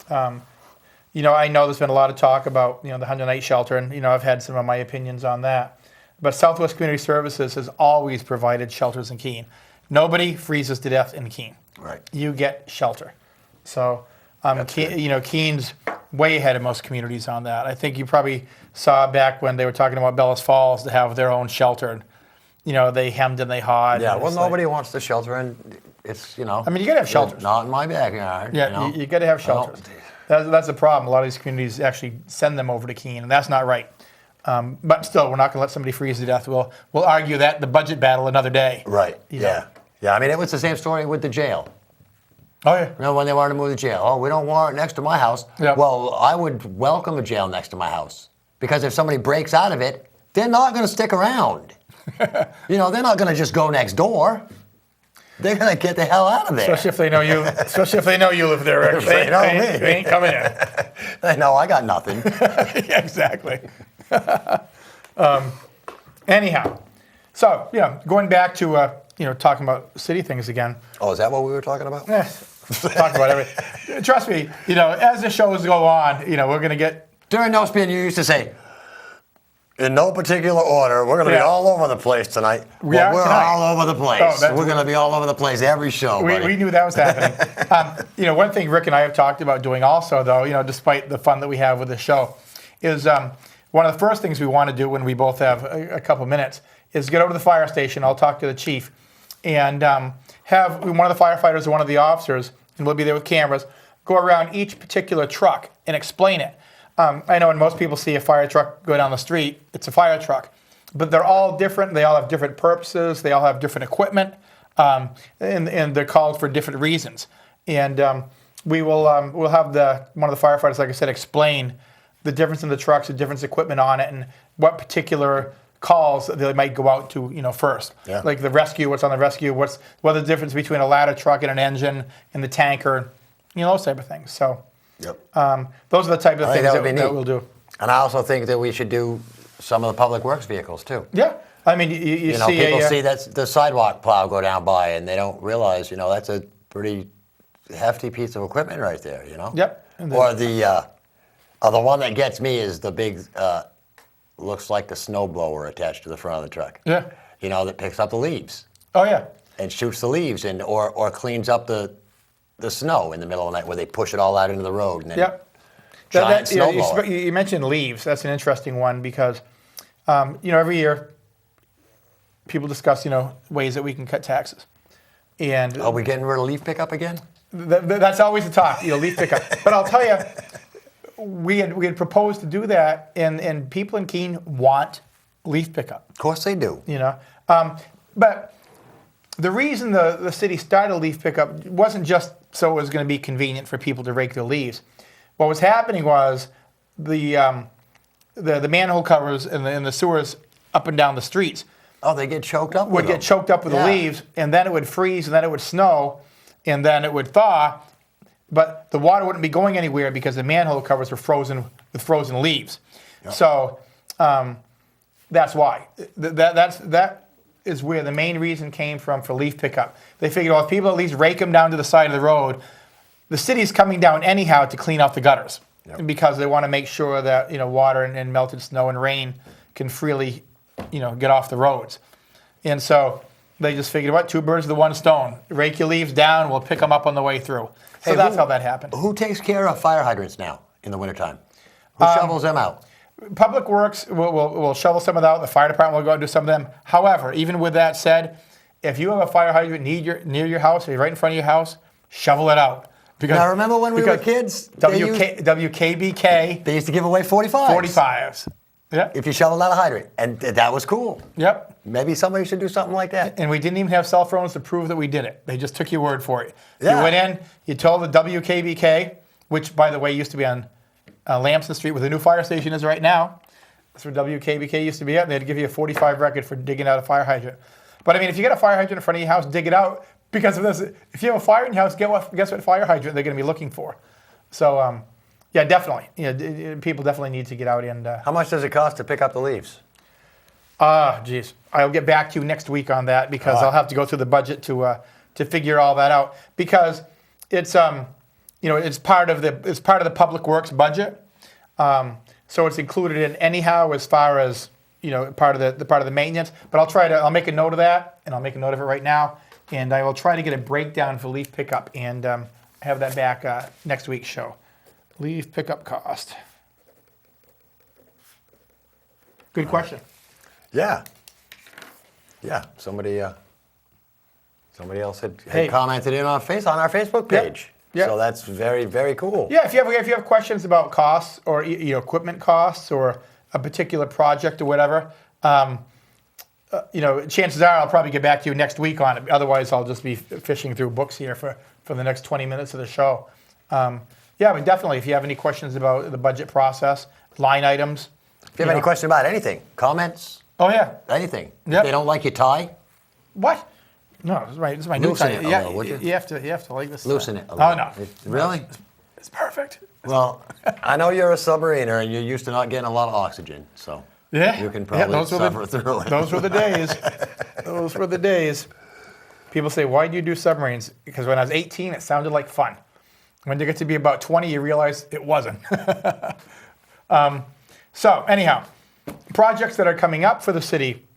I know there's been a lot of talk about the 100-night shelter, and I've had some of my opinions on that. But Southwest Community Services has always provided shelters in Keene. Nobody freezes to death in Keene. Right. You get shelter. So, Keene's way ahead of most communities on that. I think you probably saw back when they were talking about Bellas Falls to have their own shelter. They hemmed and they hawed. Yeah, and well, it's like- nobody wants the shelter, and it's I mean, you got to have shelters. Not in my backyard. Yeah, you got to have shelters. That's the problem. A lot of these communities actually send them over to Keene, and that's not right. But still, we're not going to let somebody freeze to death. We'll argue that in the budget battle another day. Right. You Yeah. know. Yeah. I mean, it was the same story with the jail. Oh yeah. When they wanted to move the jail. Oh, we don't want it next to my house. Yeah. Well, I would welcome a jail next to my house because if somebody breaks out of it, they're not going to stick around. They're not going to just go next door. They're going to get the hell out of there. Especially if they know you. Especially if they know you live there. Rick. If they know me. They ain't coming in. They know I got nothing. Yeah, exactly. Anyhow, so going back to talking about city things again. Oh, is that what we were talking about? Talk about everything. Trust me, as the shows go on, we're gonna get. During no spin, you used to say, in no particular order, we're going to be Yeah. all over the place tonight. We are We're tonight. all over the place. Oh, that's- We're going to be all over the place every show, buddy. We knew that was happening. One thing Rick and I have talked about doing also, though, despite the fun that we have with the show, is one of the first things we want to do when we both have a couple minutes is get over to the fire station. I'll talk to the chief and have one of the firefighters or one of the officers, and we'll be there with cameras, go around each particular truck and explain it. I know when most people see a fire truck go down the street, it's a fire truck. But they're all different. They all have different purposes. They all have different equipment. And they're called for different reasons. And we'll have one of the firefighters, like I said, explain the difference in the trucks, the different equipment on it, and what particular calls they might go out to first. Yeah. Like the rescue, what's on the rescue, what the difference between a ladder truck and an engine and the tanker, those type of things. So. Yep. Those are the type of I think things that would be that neat. we'll do. And I also think that we should do some of the public works vehicles, too. Yeah. I mean, you see People see that the sidewalk plow go down by, and they don't realize, that's a pretty hefty piece of equipment right there, Yep. And Or the one that gets me is the big, looks like the snow blower attached to the front of the truck. Yeah. That picks up the leaves Oh, yeah. and shoots the leaves or cleans up the snow in the middle of the night where they push it all out into the road. And then Yep. giant snow blower. You mentioned leaves. That's an interesting one because, every year people discuss, ways that we can cut taxes. And Are we getting rid of leaf pickup again? that's always the talk, leaf pickup. But I'll tell you, we had proposed to do that, and people in Keene want leaf pickup. Of course they do. But the reason the city started leaf pickup wasn't just so it was going to be convenient for people to rake their leaves. What was happening was the manhole covers and the sewers up and down the streets Oh, they get choked up would with get choked up with the leaves, and then it would freeze, and then it would snow, and then it would thaw, but the water wouldn't be going anywhere because the manhole covers were frozen with frozen leaves. Yep. So that's why. That is where the main reason came from for leaf pickup. They figured, well, if people at least rake them down to the side of the road, the city's coming down anyhow to clean out the gutters. Yep. Because they want to make sure that water and melted snow and rain can freely get off the roads. And so they just figured, what, two birds with one stone. Rake your leaves down, we'll pick them up on the way through. So that's how that happened. Who takes care of fire hydrants now in the wintertime? Who shovels them out? Public Works will shovel some of that out. The fire department will go and do some of them. However, even with that said, if you have a fire hydrant near your house, or right in front of your house, shovel it out. Because, Now, remember when we were kids? WKBK, They used to give away 45s. 45s. Yep. If you shoveled out a hydrant. And that was cool. Yep. Maybe somebody should do something like that. And we didn't even have cell phones to prove that we did it. They just took your word for it. Yeah. You went in, you told the WKBK, which, by the way, used to be on Lamson Street, where the new fire station is right now. That's where WKBK used to be at, and they'd give you a 45 record for digging out a fire hydrant. But, I mean, if you get a fire hydrant in front of your house, dig it out. Because of this, if you have a fire in your house, guess what fire hydrant they're going to be looking for. So, yeah, definitely. People definitely need to get out and... How much does it cost to pick up the leaves? Geez. I'll get back to you next week on that because I'll have to go through the budget to figure all that out. Because it's, it's part of the Public Works budget. So it's included in anyhow as far as, part of the maintenance. But I'll make a note of that, and I'll make a note of it right now. And I will try to get a breakdown for leaf pickup and have that back next week's show. Leaf pickup cost. Good question. Yeah. Yeah. Somebody else had Hey. commented in on our Facebook page. Yeah. So that's very, very cool. Yeah, if you have questions about costs or equipment costs or a particular project or whatever, chances are I'll probably get back to you next week on it. Otherwise, I'll just be fishing through books here for the next 20 minutes of the show. Yeah, but definitely, if you have any questions about the budget process, line items. If you have any question about anything, comments, Oh, yeah. anything. Yep. If they don't like your tie, What? No, this is my new Loosen tie. it a Yeah, little, would you? you have to like this. loosen it a Oh, little. no. Really? It's perfect. Well, I know you're a submariner and you're used to not getting a lot of oxygen, so Yeah. you can probably suffer through it. Those were the days. Those were the days. People say, why do you do submarines? Because when I was 18, it sounded like fun. When you get to be about 20, you realize it wasn't. So anyhow, projects that are coming up for the city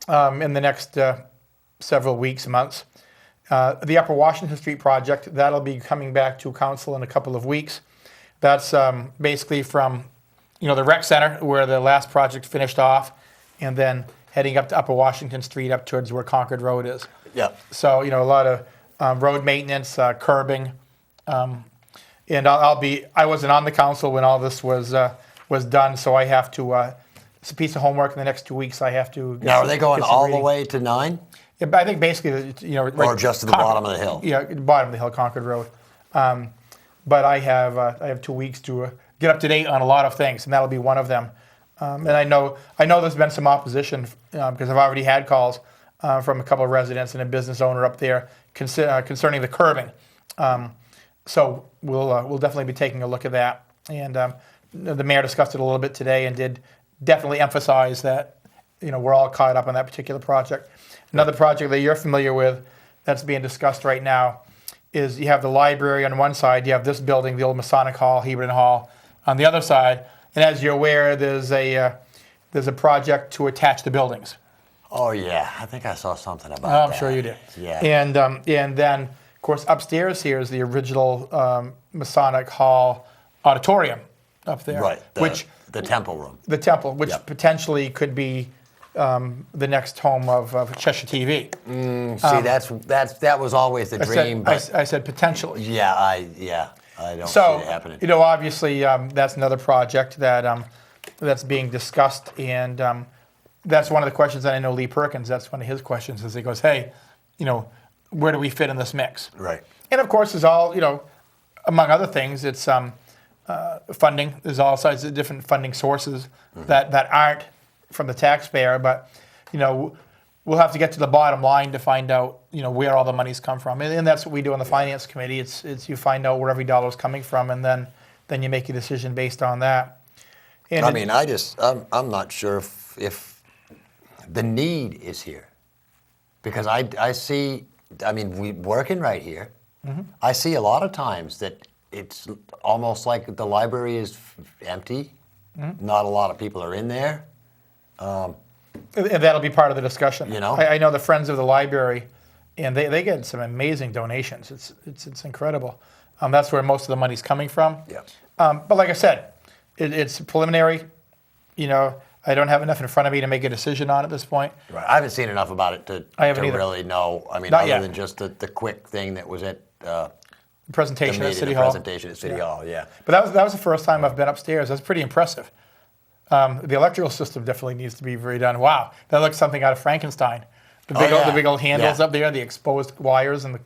in the next several weeks, months. The Upper Washington Street project, that'll be coming back to council in a couple of weeks. That's basically from the rec center where the last project finished off, and then heading up to Upper Washington Street up towards where Concord Road is. Yeah. So a lot of road maintenance, curbing, and I wasn't on the council when all this was done, so I have to. It's a piece of homework in the next 2 weeks. I have to. Now, are they going get some all reading. the way to 9? Yeah, but I think basically, Or just to the bottom of the hill? Yeah, bottom of the hill, Concord Road. But I have 2 weeks to get up to date on a lot of things, and that'll be one of them. And I know there's been some opposition because I've already had calls from a couple of residents and a business owner up there concerning the curbing. So we'll definitely be taking a look at that. And the mayor discussed it a little bit today and did definitely emphasize that we're all caught up on that particular project. Another project that you're familiar with that's being discussed right now is you have the library on one side, you have this building, the old Masonic Hall, Heberton Hall, on the other side. And as you're aware, there's a project to attach the buildings. Oh, yeah. I think I saw something about that. I'm sure you did. Yeah. And then, of course, upstairs here is the original Masonic Hall auditorium up there. Right. Which The temple room. the temple, which Yep. potentially could be the next home of Cheshire TV. See, that was always the dream. I said potentially. Yeah, I don't So, see it happening. Obviously, that's another project that that's being discussed, and that's one of the questions that I know Lee Perkins. That's one of his questions. Is he goes, "Hey, where do we fit in this mix?" Right. And of course, there's all among other things, it's funding. There's all sides of different funding sources that aren't from the taxpayer, but we'll have to get to the bottom line to find out where all the money's come from, and that's what we do on the finance committee. It's you find out where every dollar's coming from, and then you make a decision based on that. And I'm not sure if the need is here, because I see. We working right here. I see a lot of times that it's almost like the library is empty. Not a lot of people are in there. And that'll be part of the discussion. I know the Friends of the Library, and they get some amazing donations. It's incredible. That's where most of the money's coming from. Yeah. But like I said, it's preliminary. I don't have enough in front of me to make a decision on at this point. Right. I haven't seen enough about it to really know. Not other yet. than just the quick thing that was at Presentation at City the Hall. presentation at City Hall. Yeah. But that was the first time I've been upstairs. That's pretty impressive. The electrical system definitely needs to be redone. Wow, that looks something out of Frankenstein. The big old handles up there, the exposed wires, and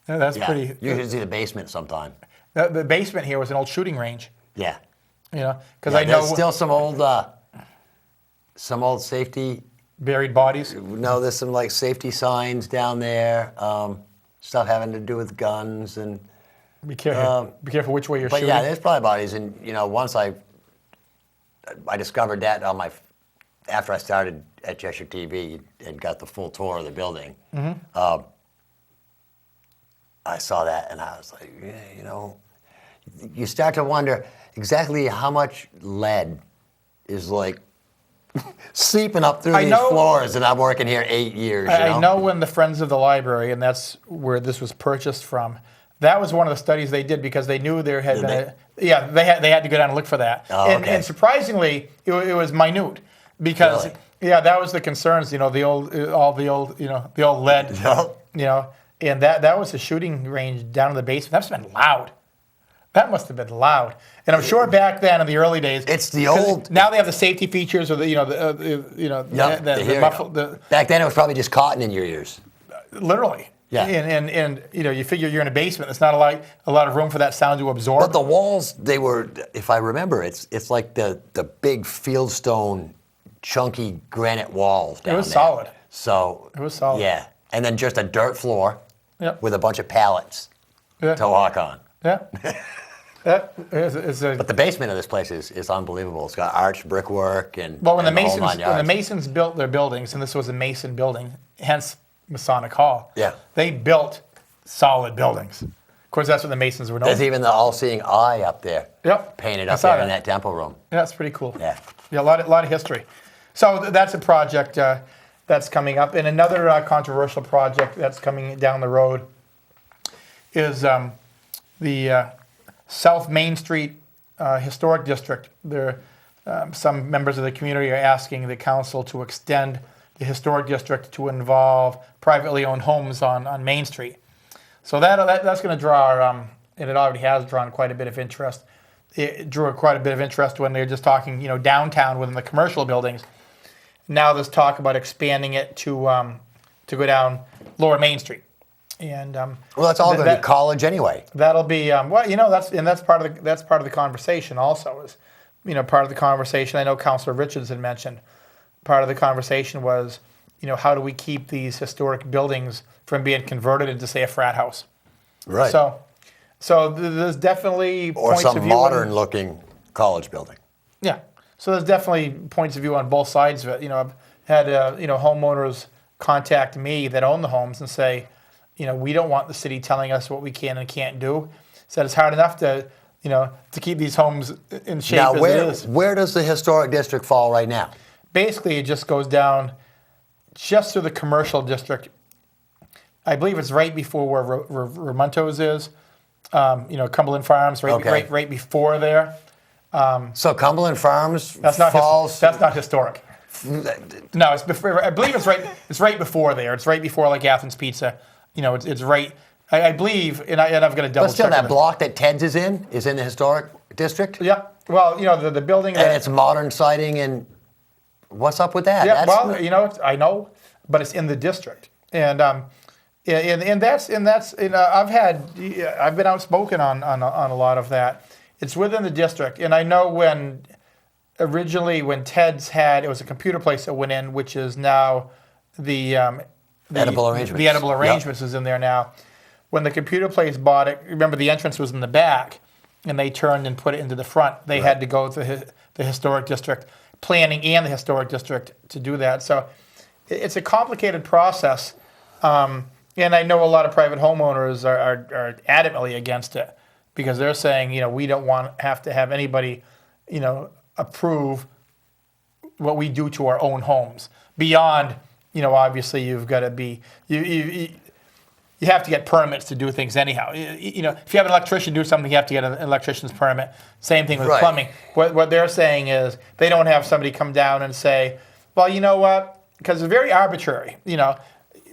that's pretty. You should see the basement sometime. The basement here was an old shooting range. Yeah. Because I know there's still some old safety. Buried bodies. No, there's some safety signs down there. Stuff having to do with guns and. Be careful. Be careful which way you're shooting. But yeah, there's probably bodies, and once I discovered that after I started at Cheshire TV and got the full tour of the building. I saw that and I was like, you start to wonder exactly how much lead is seeping up through these floors, and I'm working here 8 years. I know when the Friends of the Library, and that's where this was purchased from. That was one of the studies they did because they knew there had been they had to go down and look for that. Oh, okay. And surprisingly, it was minute because that was the concerns. The old lead. Yep. And that was a shooting range down in the basement. That must have been loud. That must have been loud. And I'm sure back then in the early days, it's the old. Now they have the safety features, or the muffled. Back then it was probably just cotton in your ears. Literally. Yeah. And you figure you're in a basement. There's not a lot of room for that sound to absorb. But the walls, they were, if I remember, it's like the big fieldstone, chunky granite walls down there. It was solid. So it was solid. Yeah. And then just a dirt floor with a bunch of pallets to walk on. Yeah. That is but the basement of this place is unbelievable. It's got arched brickwork and when the Masons Masons built their buildings, and this was a Mason building, hence Masonic Hall. Yeah. They built solid buildings. Of course, that's what the Masons were known. There's even the all-seeing eye up there. Yep. Painted up there in that temple room. Yeah, that's pretty cool. Yeah. Yeah, a lot of history. So that's a project that's coming up, and another controversial project that's coming down the road is the South Main Street Historic District. There, some members of the community are asking the council to extend the historic district to involve privately owned homes on Main Street. So that's going to draw, and it already has drawn quite a bit of interest. It drew quite a bit of interest when they were just talking, downtown within the commercial buildings. Now there's talk about expanding it to go down Lower Main Street. And that's all going to be college anyway. That'll be that's part of the conversation. Also, is part of the conversation. I know Councillor Richards had mentioned. Part of the conversation was, how do we keep these historic buildings from being converted into, say, a frat house? Right. So there's definitely or points some of view modern-looking college building. Yeah. So there's definitely points of view on both sides of it. I've had homeowners contact me that own the homes and say, we don't want the city telling us what we can and can't do. Said it's hard enough to keep these homes in shape now, as it is. Where does the historic district fall right now? Basically, it just goes down just through the commercial district. I believe it's right before where Ramonto's is. Cumberland Farms, right before there. So Cumberland Farms That's not falls. That's not historic. No, it's before. I believe it's right. It's right before there. It's right before like Athens Pizza. You know, it's right. I believe, and I've got to double But still, check. that block that Ted's is in the historic district. Yeah. Well, you know the building. And it's modern siding, and what's up with that? Yeah. Well, you know, I know, but it's in the district, and that's I've been outspoken on a lot of that. It's within the district, and I know originally when Ted's it was a computer place that went in, which is now the Edible Arrangements. The Edible Arrangements is in there now. When the computer place bought it, remember the entrance was in the back, and they turned and put it into the front. They had to go to the historic district planning and the historic district to do that. So it's a complicated process, and I know a lot of private homeowners are adamantly against it because they're saying, you know, we don't have to have anybody, you know, approve what we do to our own homes beyond, you know, obviously you've got to be you have to get permits to do things anyhow. You know, if you have an electrician do something, you have to get an electrician's permit. Same thing with plumbing. What they're saying is they don't have somebody come down and say, well, you know what, because it's very arbitrary, you know.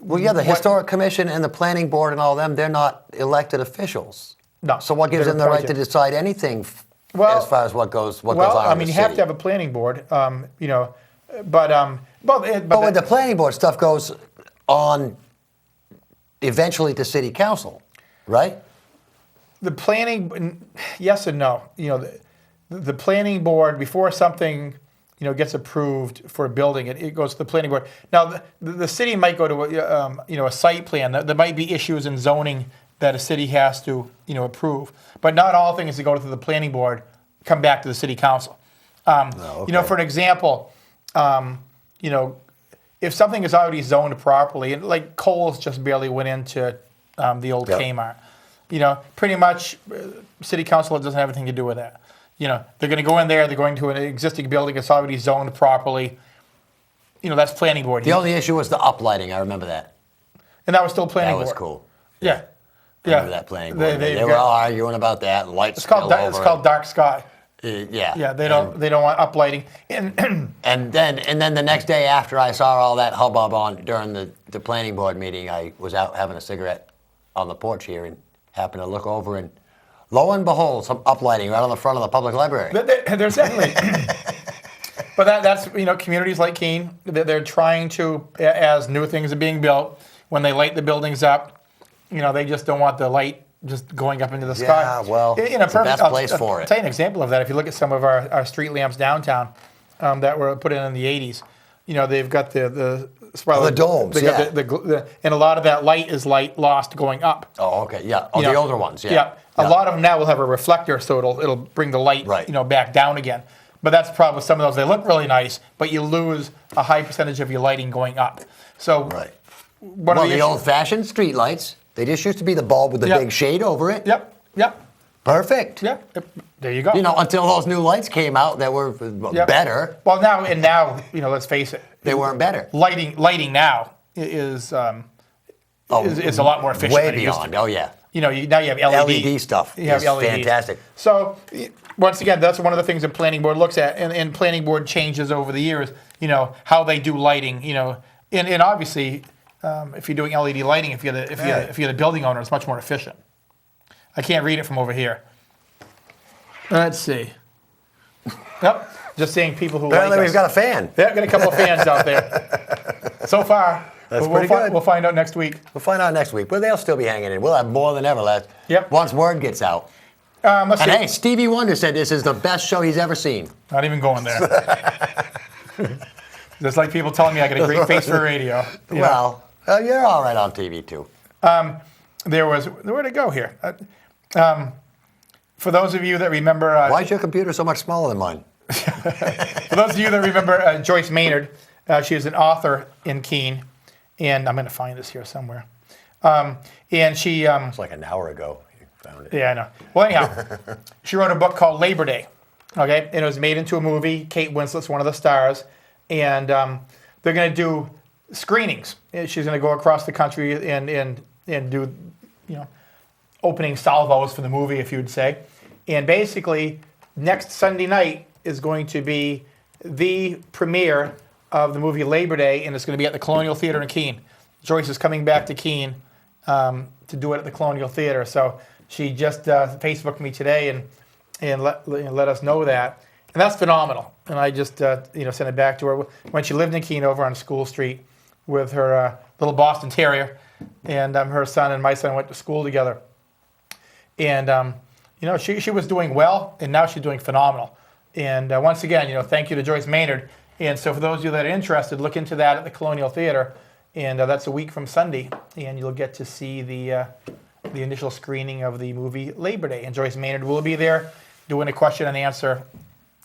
Well, yeah, the historic commission and the planning board and all them, they're not elected officials. No. So what gives them the right to decide anything as far as what goes on I in mean, the you have city? to have a planning board, you know, but when the planning board stuff goes on eventually to city council, right? the planning, yes and no. You know, the planning board, before something, you know, gets approved for a building, it goes to the planning board. Now, the city might go to a site plan. There might be issues in zoning that a city has to, you know, approve. But not all things that go to the planning board come back to the city council. You know, for an example, you know, if something is already zoned properly, and like Kohl's just barely went into the old Kmart, you know, pretty much city council doesn't have anything to do with that. You know, they're going to go in there, they're going to an existing building that's already zoned properly. You know, that's planning board. The only issue was the uplighting. I remember that. And that was still planning board. That was cool. Yeah. I remember that planning board. They were all arguing about that. Lights It's called dark sky. Yeah. Yeah, they don't want uplighting. And then the next day after I saw all that hubbub during the planning board meeting, I was out having a cigarette on the porch here and happened to look over, and lo and behold, some uplighting right on the front of the public library. There's definitely, but that's, you know, communities like Keene, they're trying to, as new things are being built, when they light the buildings up, you know, they just don't want the light just going up into the sky. Yeah, well, you know, it's the best place for it. I'll tell you an example of that. If you look at some of our street lamps downtown that were put in the 80s, you know, they've got the domes, and a lot of that light is light lost going up. Oh, okay, yeah. Oh, You the know, older ones, yeah. Yeah, a lot of them now will have a reflector, so it'll bring the light, Right. you know, back down again. But that's the problem with some of those. They look really nice, but you lose a high percentage of your lighting going up. So, Right. one Well, of the issues- old-fashioned street lights, they just used to be the bulb with the Yep. big shade over it. Yep. Perfect. There you go. You know, until those new lights came out that were Yep. better, Well, now, you know, let's face it. they weren't better. Lighting now is a lot more efficient. Way than it used to beyond. be. Oh, yeah. You know, now you have LED. LED stuff You have is LEDs. fantastic. So, once again, that's one of the things the planning board looks at, and planning board changes over the years, you know, how they do lighting, you know, and obviously, if you're doing LED lighting, if you're the building owner, it's much more efficient. I can't read it from over here. Let's see. Yep, just seeing people who Apparently like we've us. got a fan. Yeah, got a couple of fans out there. So far. That's We'll pretty good. We'll find out next week. We'll find out next week, but they'll still be hanging in. We'll have more than ever left. Yep. Once word gets out. Let's And see. hey, Stevie Wonder said this is the best show he's ever seen. Not even going there. Just like people telling me I got a great face for radio. You know? Well, you're all right on TV too. Where'd it go here? For those of you that remember, Why is your computer so much smaller than mine? for those of you that remember Joyce Maynard, she is an author in Keene, and I'm going to find this here somewhere. And she, It's like an hour ago you found it. yeah, I know. Well, anyhow, she wrote a book called Labor Day. Okay, and it was made into a movie. Kate Winslet's one of the stars, and they're going to do screenings. She's going to go across the country and do, you know, opening salvos for the movie, if you'd say. And basically, next Sunday night is going to be the premiere of the movie Labor Day, and it's going to be at the Colonial Theater in Keene. Joyce is coming back to Keene to do it at the Colonial Theater. So she just Facebooked me today and let us know that. And that's phenomenal. And I just sent it back to her when she lived in Keene over on School Street with her little Boston Terrier, and her son and my son went to school together. And she was doing well, and now she's doing phenomenal. And once again, thank you to Joyce Maynard. And so for those of you that are interested, look into that at the Colonial Theater, and that's a week from Sunday, and you'll get to see the initial screening of the movie Labor Day. And Joyce Maynard will be there doing a question and answer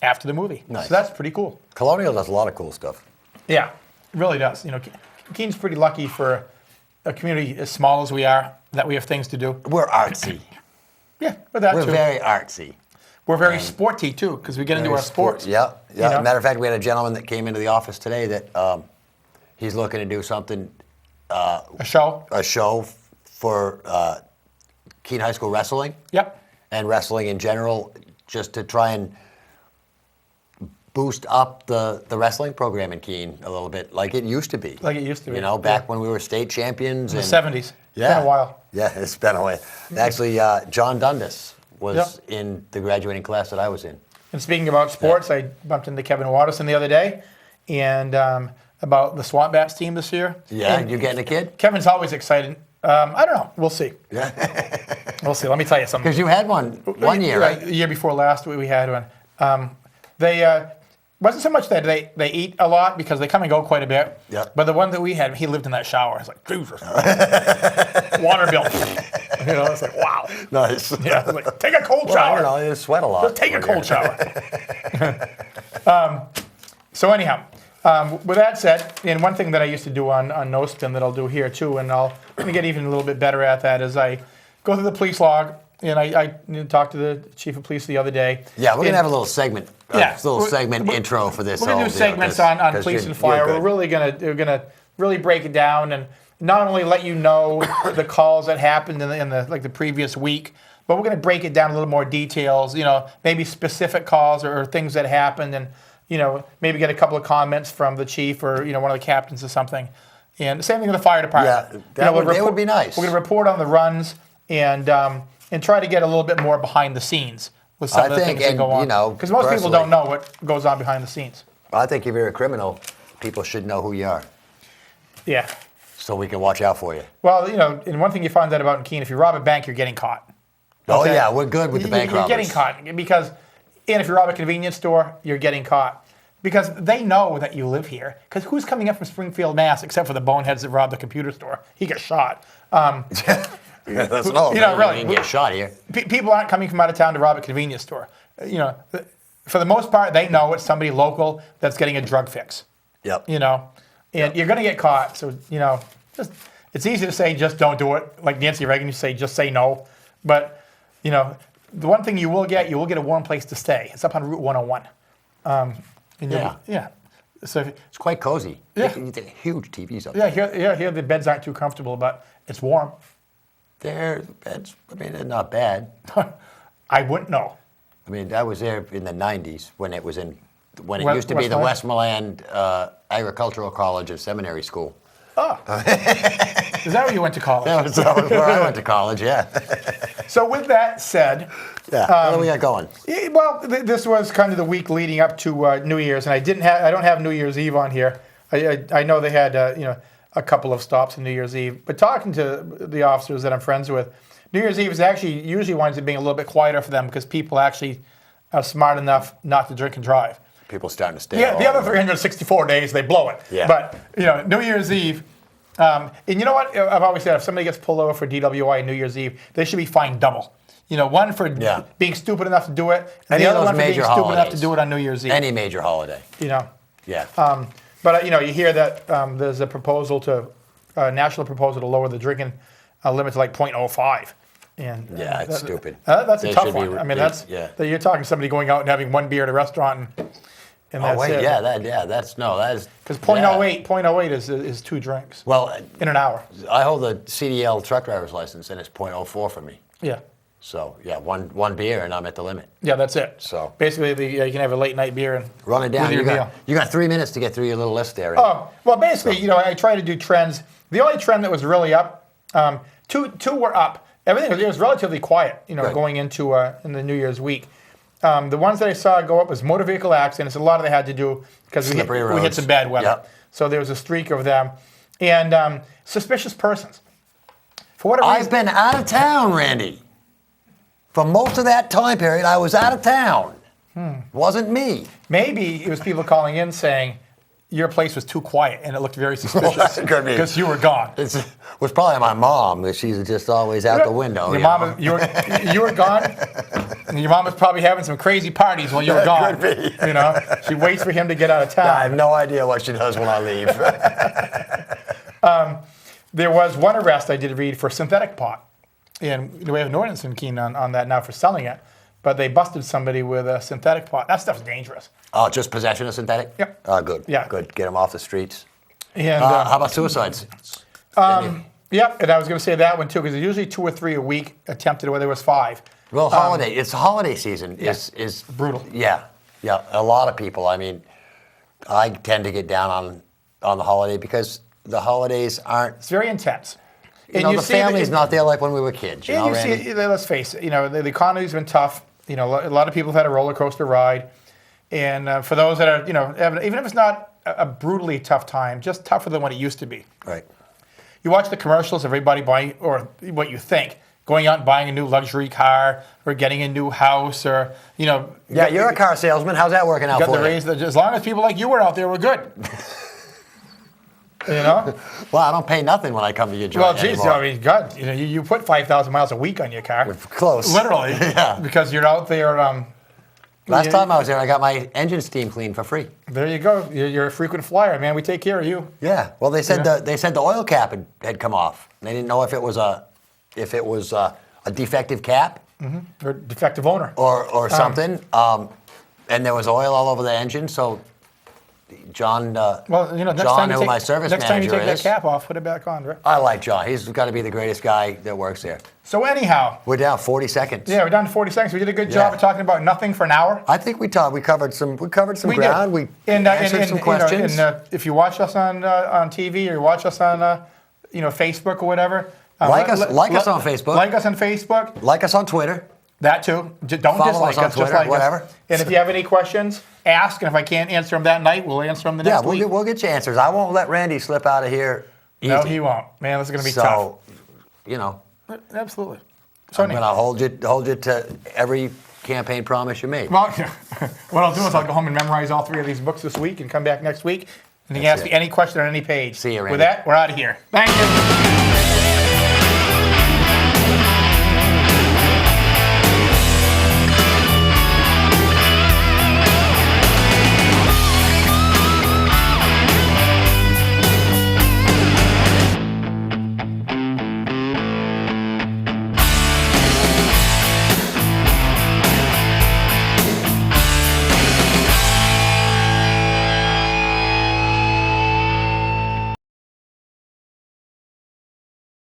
after the movie. Nice. So that's pretty cool. Colonial does a lot of cool stuff. Yeah, it really does. Keene's pretty lucky for a community as small as we are that we have things to do. We're artsy. Yeah, but that We're too. very artsy. We're very sporty too, because we get into our sports. Yeah. You know? Matter of fact, we had a gentleman that came into the office today that he's looking to do something, A show. a show for Keene High School wrestling Yep. and wrestling in general, just to try and boost up the wrestling program in Keene a little bit, like it used to be. Like it used to be. Back when we were state champions. In the and 70s. Yeah. It's been a while. Yeah, it's been a while. Actually, John Dundas was in the graduating class that I was in. And speaking about sports, I bumped into Kevin Watterson the other day, and about the Swamp Bats team this year. Yeah, And you getting a kid? Kevin's always excited. I don't know. We'll see. Yeah. We'll see. Let me tell you something. Because you had one year, right? The year before last, we had one. They wasn't so much that they eat a lot because they come and go quite a bit. Yeah. But the one that we had, he lived in that shower. It's like, Jesus. Water bill. It's like, wow. Nice. Yeah. It's like, take a cold Well, shower. you sweat a lot. Just take a cold shower. So anyhow, with that said, and one thing that I used to do on No Spin that I'll do here too, and I'm going to get even a little bit better at that, is I go through the police log, and I talked to the chief of police the other day. Yeah, we're going to have a little segment, we're- intro for this. We're going to do segments on police and fire. We're really going to really break it down and not only let you know the calls that happened in the previous week, but we're going to break it down a little more details. Maybe specific calls or things that happened, and maybe get a couple of comments from the chief or one of the captains or something. And the same thing with the fire department. Yeah, that would be nice. We're going to report on the runs and try to get a little bit more behind the scenes with some of the things that go on. Because most people don't know what goes on behind the scenes. I think if you're a criminal, people should know who you are, Yeah. so we can watch out for you. Well, and one thing you find out about in Keene, if you rob a bank, you're getting caught. Oh Okay? yeah, we're good with the bank You're robbers. getting caught and if you rob a convenience store, you're getting caught. Because they know that you live here. Because who's coming up from Springfield, Mass, except for the boneheads that robbed the computer store? He gets shot. That's no, really, you can get shot here. People aren't coming from out of town to rob a convenience store. For the most part, they know it's somebody local that's getting a drug fix. Yep. And you're going to get caught. So, it's easy to say just don't do it. Like Nancy Reagan used to say, just say no. But, the one thing you will get a warm place to stay. It's up on Route 101. Yeah. So It's quite cozy. Yeah. You get huge TVs up yeah, there. here the beds aren't too comfortable, but it's warm. They're not bad. I wouldn't know. I mean, I was there in the 90s when it used to be the Westmoreland? Westmoreland Agricultural College and Seminary School. Oh. Is that where you went to college? That was where I went to college, yeah. So with that said, Yeah, what do we got going? well, this was kind of the week leading up to New Year's, and I don't have New Year's Eve on here. I know they had a couple of stops on New Year's Eve, but talking to the officers that I'm friends with, New Year's Eve is actually usually winds up being a little bit quieter for them because people actually are smart enough not to drink and drive. People starting to stay Yeah, the home. other 364 days they blow it. Yeah. But New Year's Eve, and you know what? I've always said if somebody gets pulled over for DWI on New Year's Eve, they should be fined double. One for being stupid enough to do it, and Any the of other those one for being major stupid enough to holidays. do it on New Year's Eve. Any major holiday. Yeah. But you hear that there's a proposal national proposal to lower the drinking limit to like 0.05. And Yeah, it's stupid. That's a They tough should be one. I mean, yeah. you're talking somebody going out and having one beer at a restaurant, and Oh that's wait, it. that's Because 0.08 is 2 drinks Well, in an hour. I hold a CDL truck driver's license, and it's .04 for me. Yeah. So yeah, one beer and I'm at the limit. Yeah, that's it. So- basically, you can have a late night beer and Run it down. with your meal. You got 3 minutes to get through your little list there. Oh, well, basically, I try to do trends. The only trend that was really up, two were up. Everything was relatively quiet, Right. going into in the New Year's week. The ones that I saw go up was motor vehicle accidents. A lot of that had to do because we Slippery hit roads. some bad weather. Yep. So there was a streak of them. And suspicious persons. For whatever I've reason, been out of town, Randy. For most of that time period, I was out of town. Wasn't me. maybe it was people calling in saying your place was too quiet and it looked very suspicious Could be. because you were gone. It was probably my mom, that she's just always out the window. Your mom, you were gone. And your mom was probably having some crazy parties while you were gone. Could be. She waits for him to get out of town. I have no idea what she does when I leave. There was one arrest I did read for synthetic pot. And we have an ordinance in Keene on that now for selling it. But they busted somebody with a synthetic pot. That stuff's dangerous. Oh, just possession of synthetic? Yep. Oh, good. Yeah. Good. Get them off the streets. And How about suicides? yeah, and I was going to say that one too, because there's usually 2 or 3 a week attempted, where there was 5. Well, holiday. It's the holiday season. Is brutal. Yeah. Yeah. A lot of people. I mean, I tend to get down on the holiday because the holidays aren't. It's very intense. The family's not there like when we were kids. You know, And Randy? see, let's face it, the economy's been tough. A lot of people have had a roller coaster ride. And for those that are, even if it's not a brutally tough time, just tougher than what it used to be. Right. You watch the commercials of everybody buying, or what you think, going out and buying a new luxury car or getting a new house or, Yeah, you're a car salesman. How's that working out got for the you? raise. As long as people like you were out there, we're good. Well, I don't pay nothing when I come to your joint Well, geez, anymore. I mean, God, you put 5,000 miles a week on your car. Close. Literally. Yeah. Because you're out there. Last time I was there, I got my engine steam cleaned for free. There you go. You're a frequent flyer, man. We take care of you. Yeah. Well, they said Yeah. the oil cap had come off. They didn't know if it was a defective cap Or defective owner. or something. And there was oil all over the engine. So John, Well, next John, time you who take, my service next time you manager take is, that cap off, put it back on, right? I like John. He's got to be the greatest guy that works there. So anyhow, We're down 40 seconds. yeah, we're down to 40 seconds. We did a good job Yeah. of talking about nothing for an hour. I think we covered some We ground. did. We answered some questions. If you watch us on TV or you watch us on Facebook or whatever, Like us on Facebook. Like us on Facebook. Like us on Twitter. That too. Don't Follow dislike us on us. Twitter, just like whatever. us. And if you have any questions, ask. And if I can't answer them that night, we'll answer them the Yeah, next week. we'll get you answers. I won't let Randy slip out of here easy. No, he won't. Man, this is going to be tough. So, Absolutely. So I'm going to hold you to every campaign promise you made. well, what I'll do is I'll go home and memorize all 3 of these books this week and come back next week. And you can That's ask me it. any question on any page. See you, Randy. With that, we're out of here. Thank you.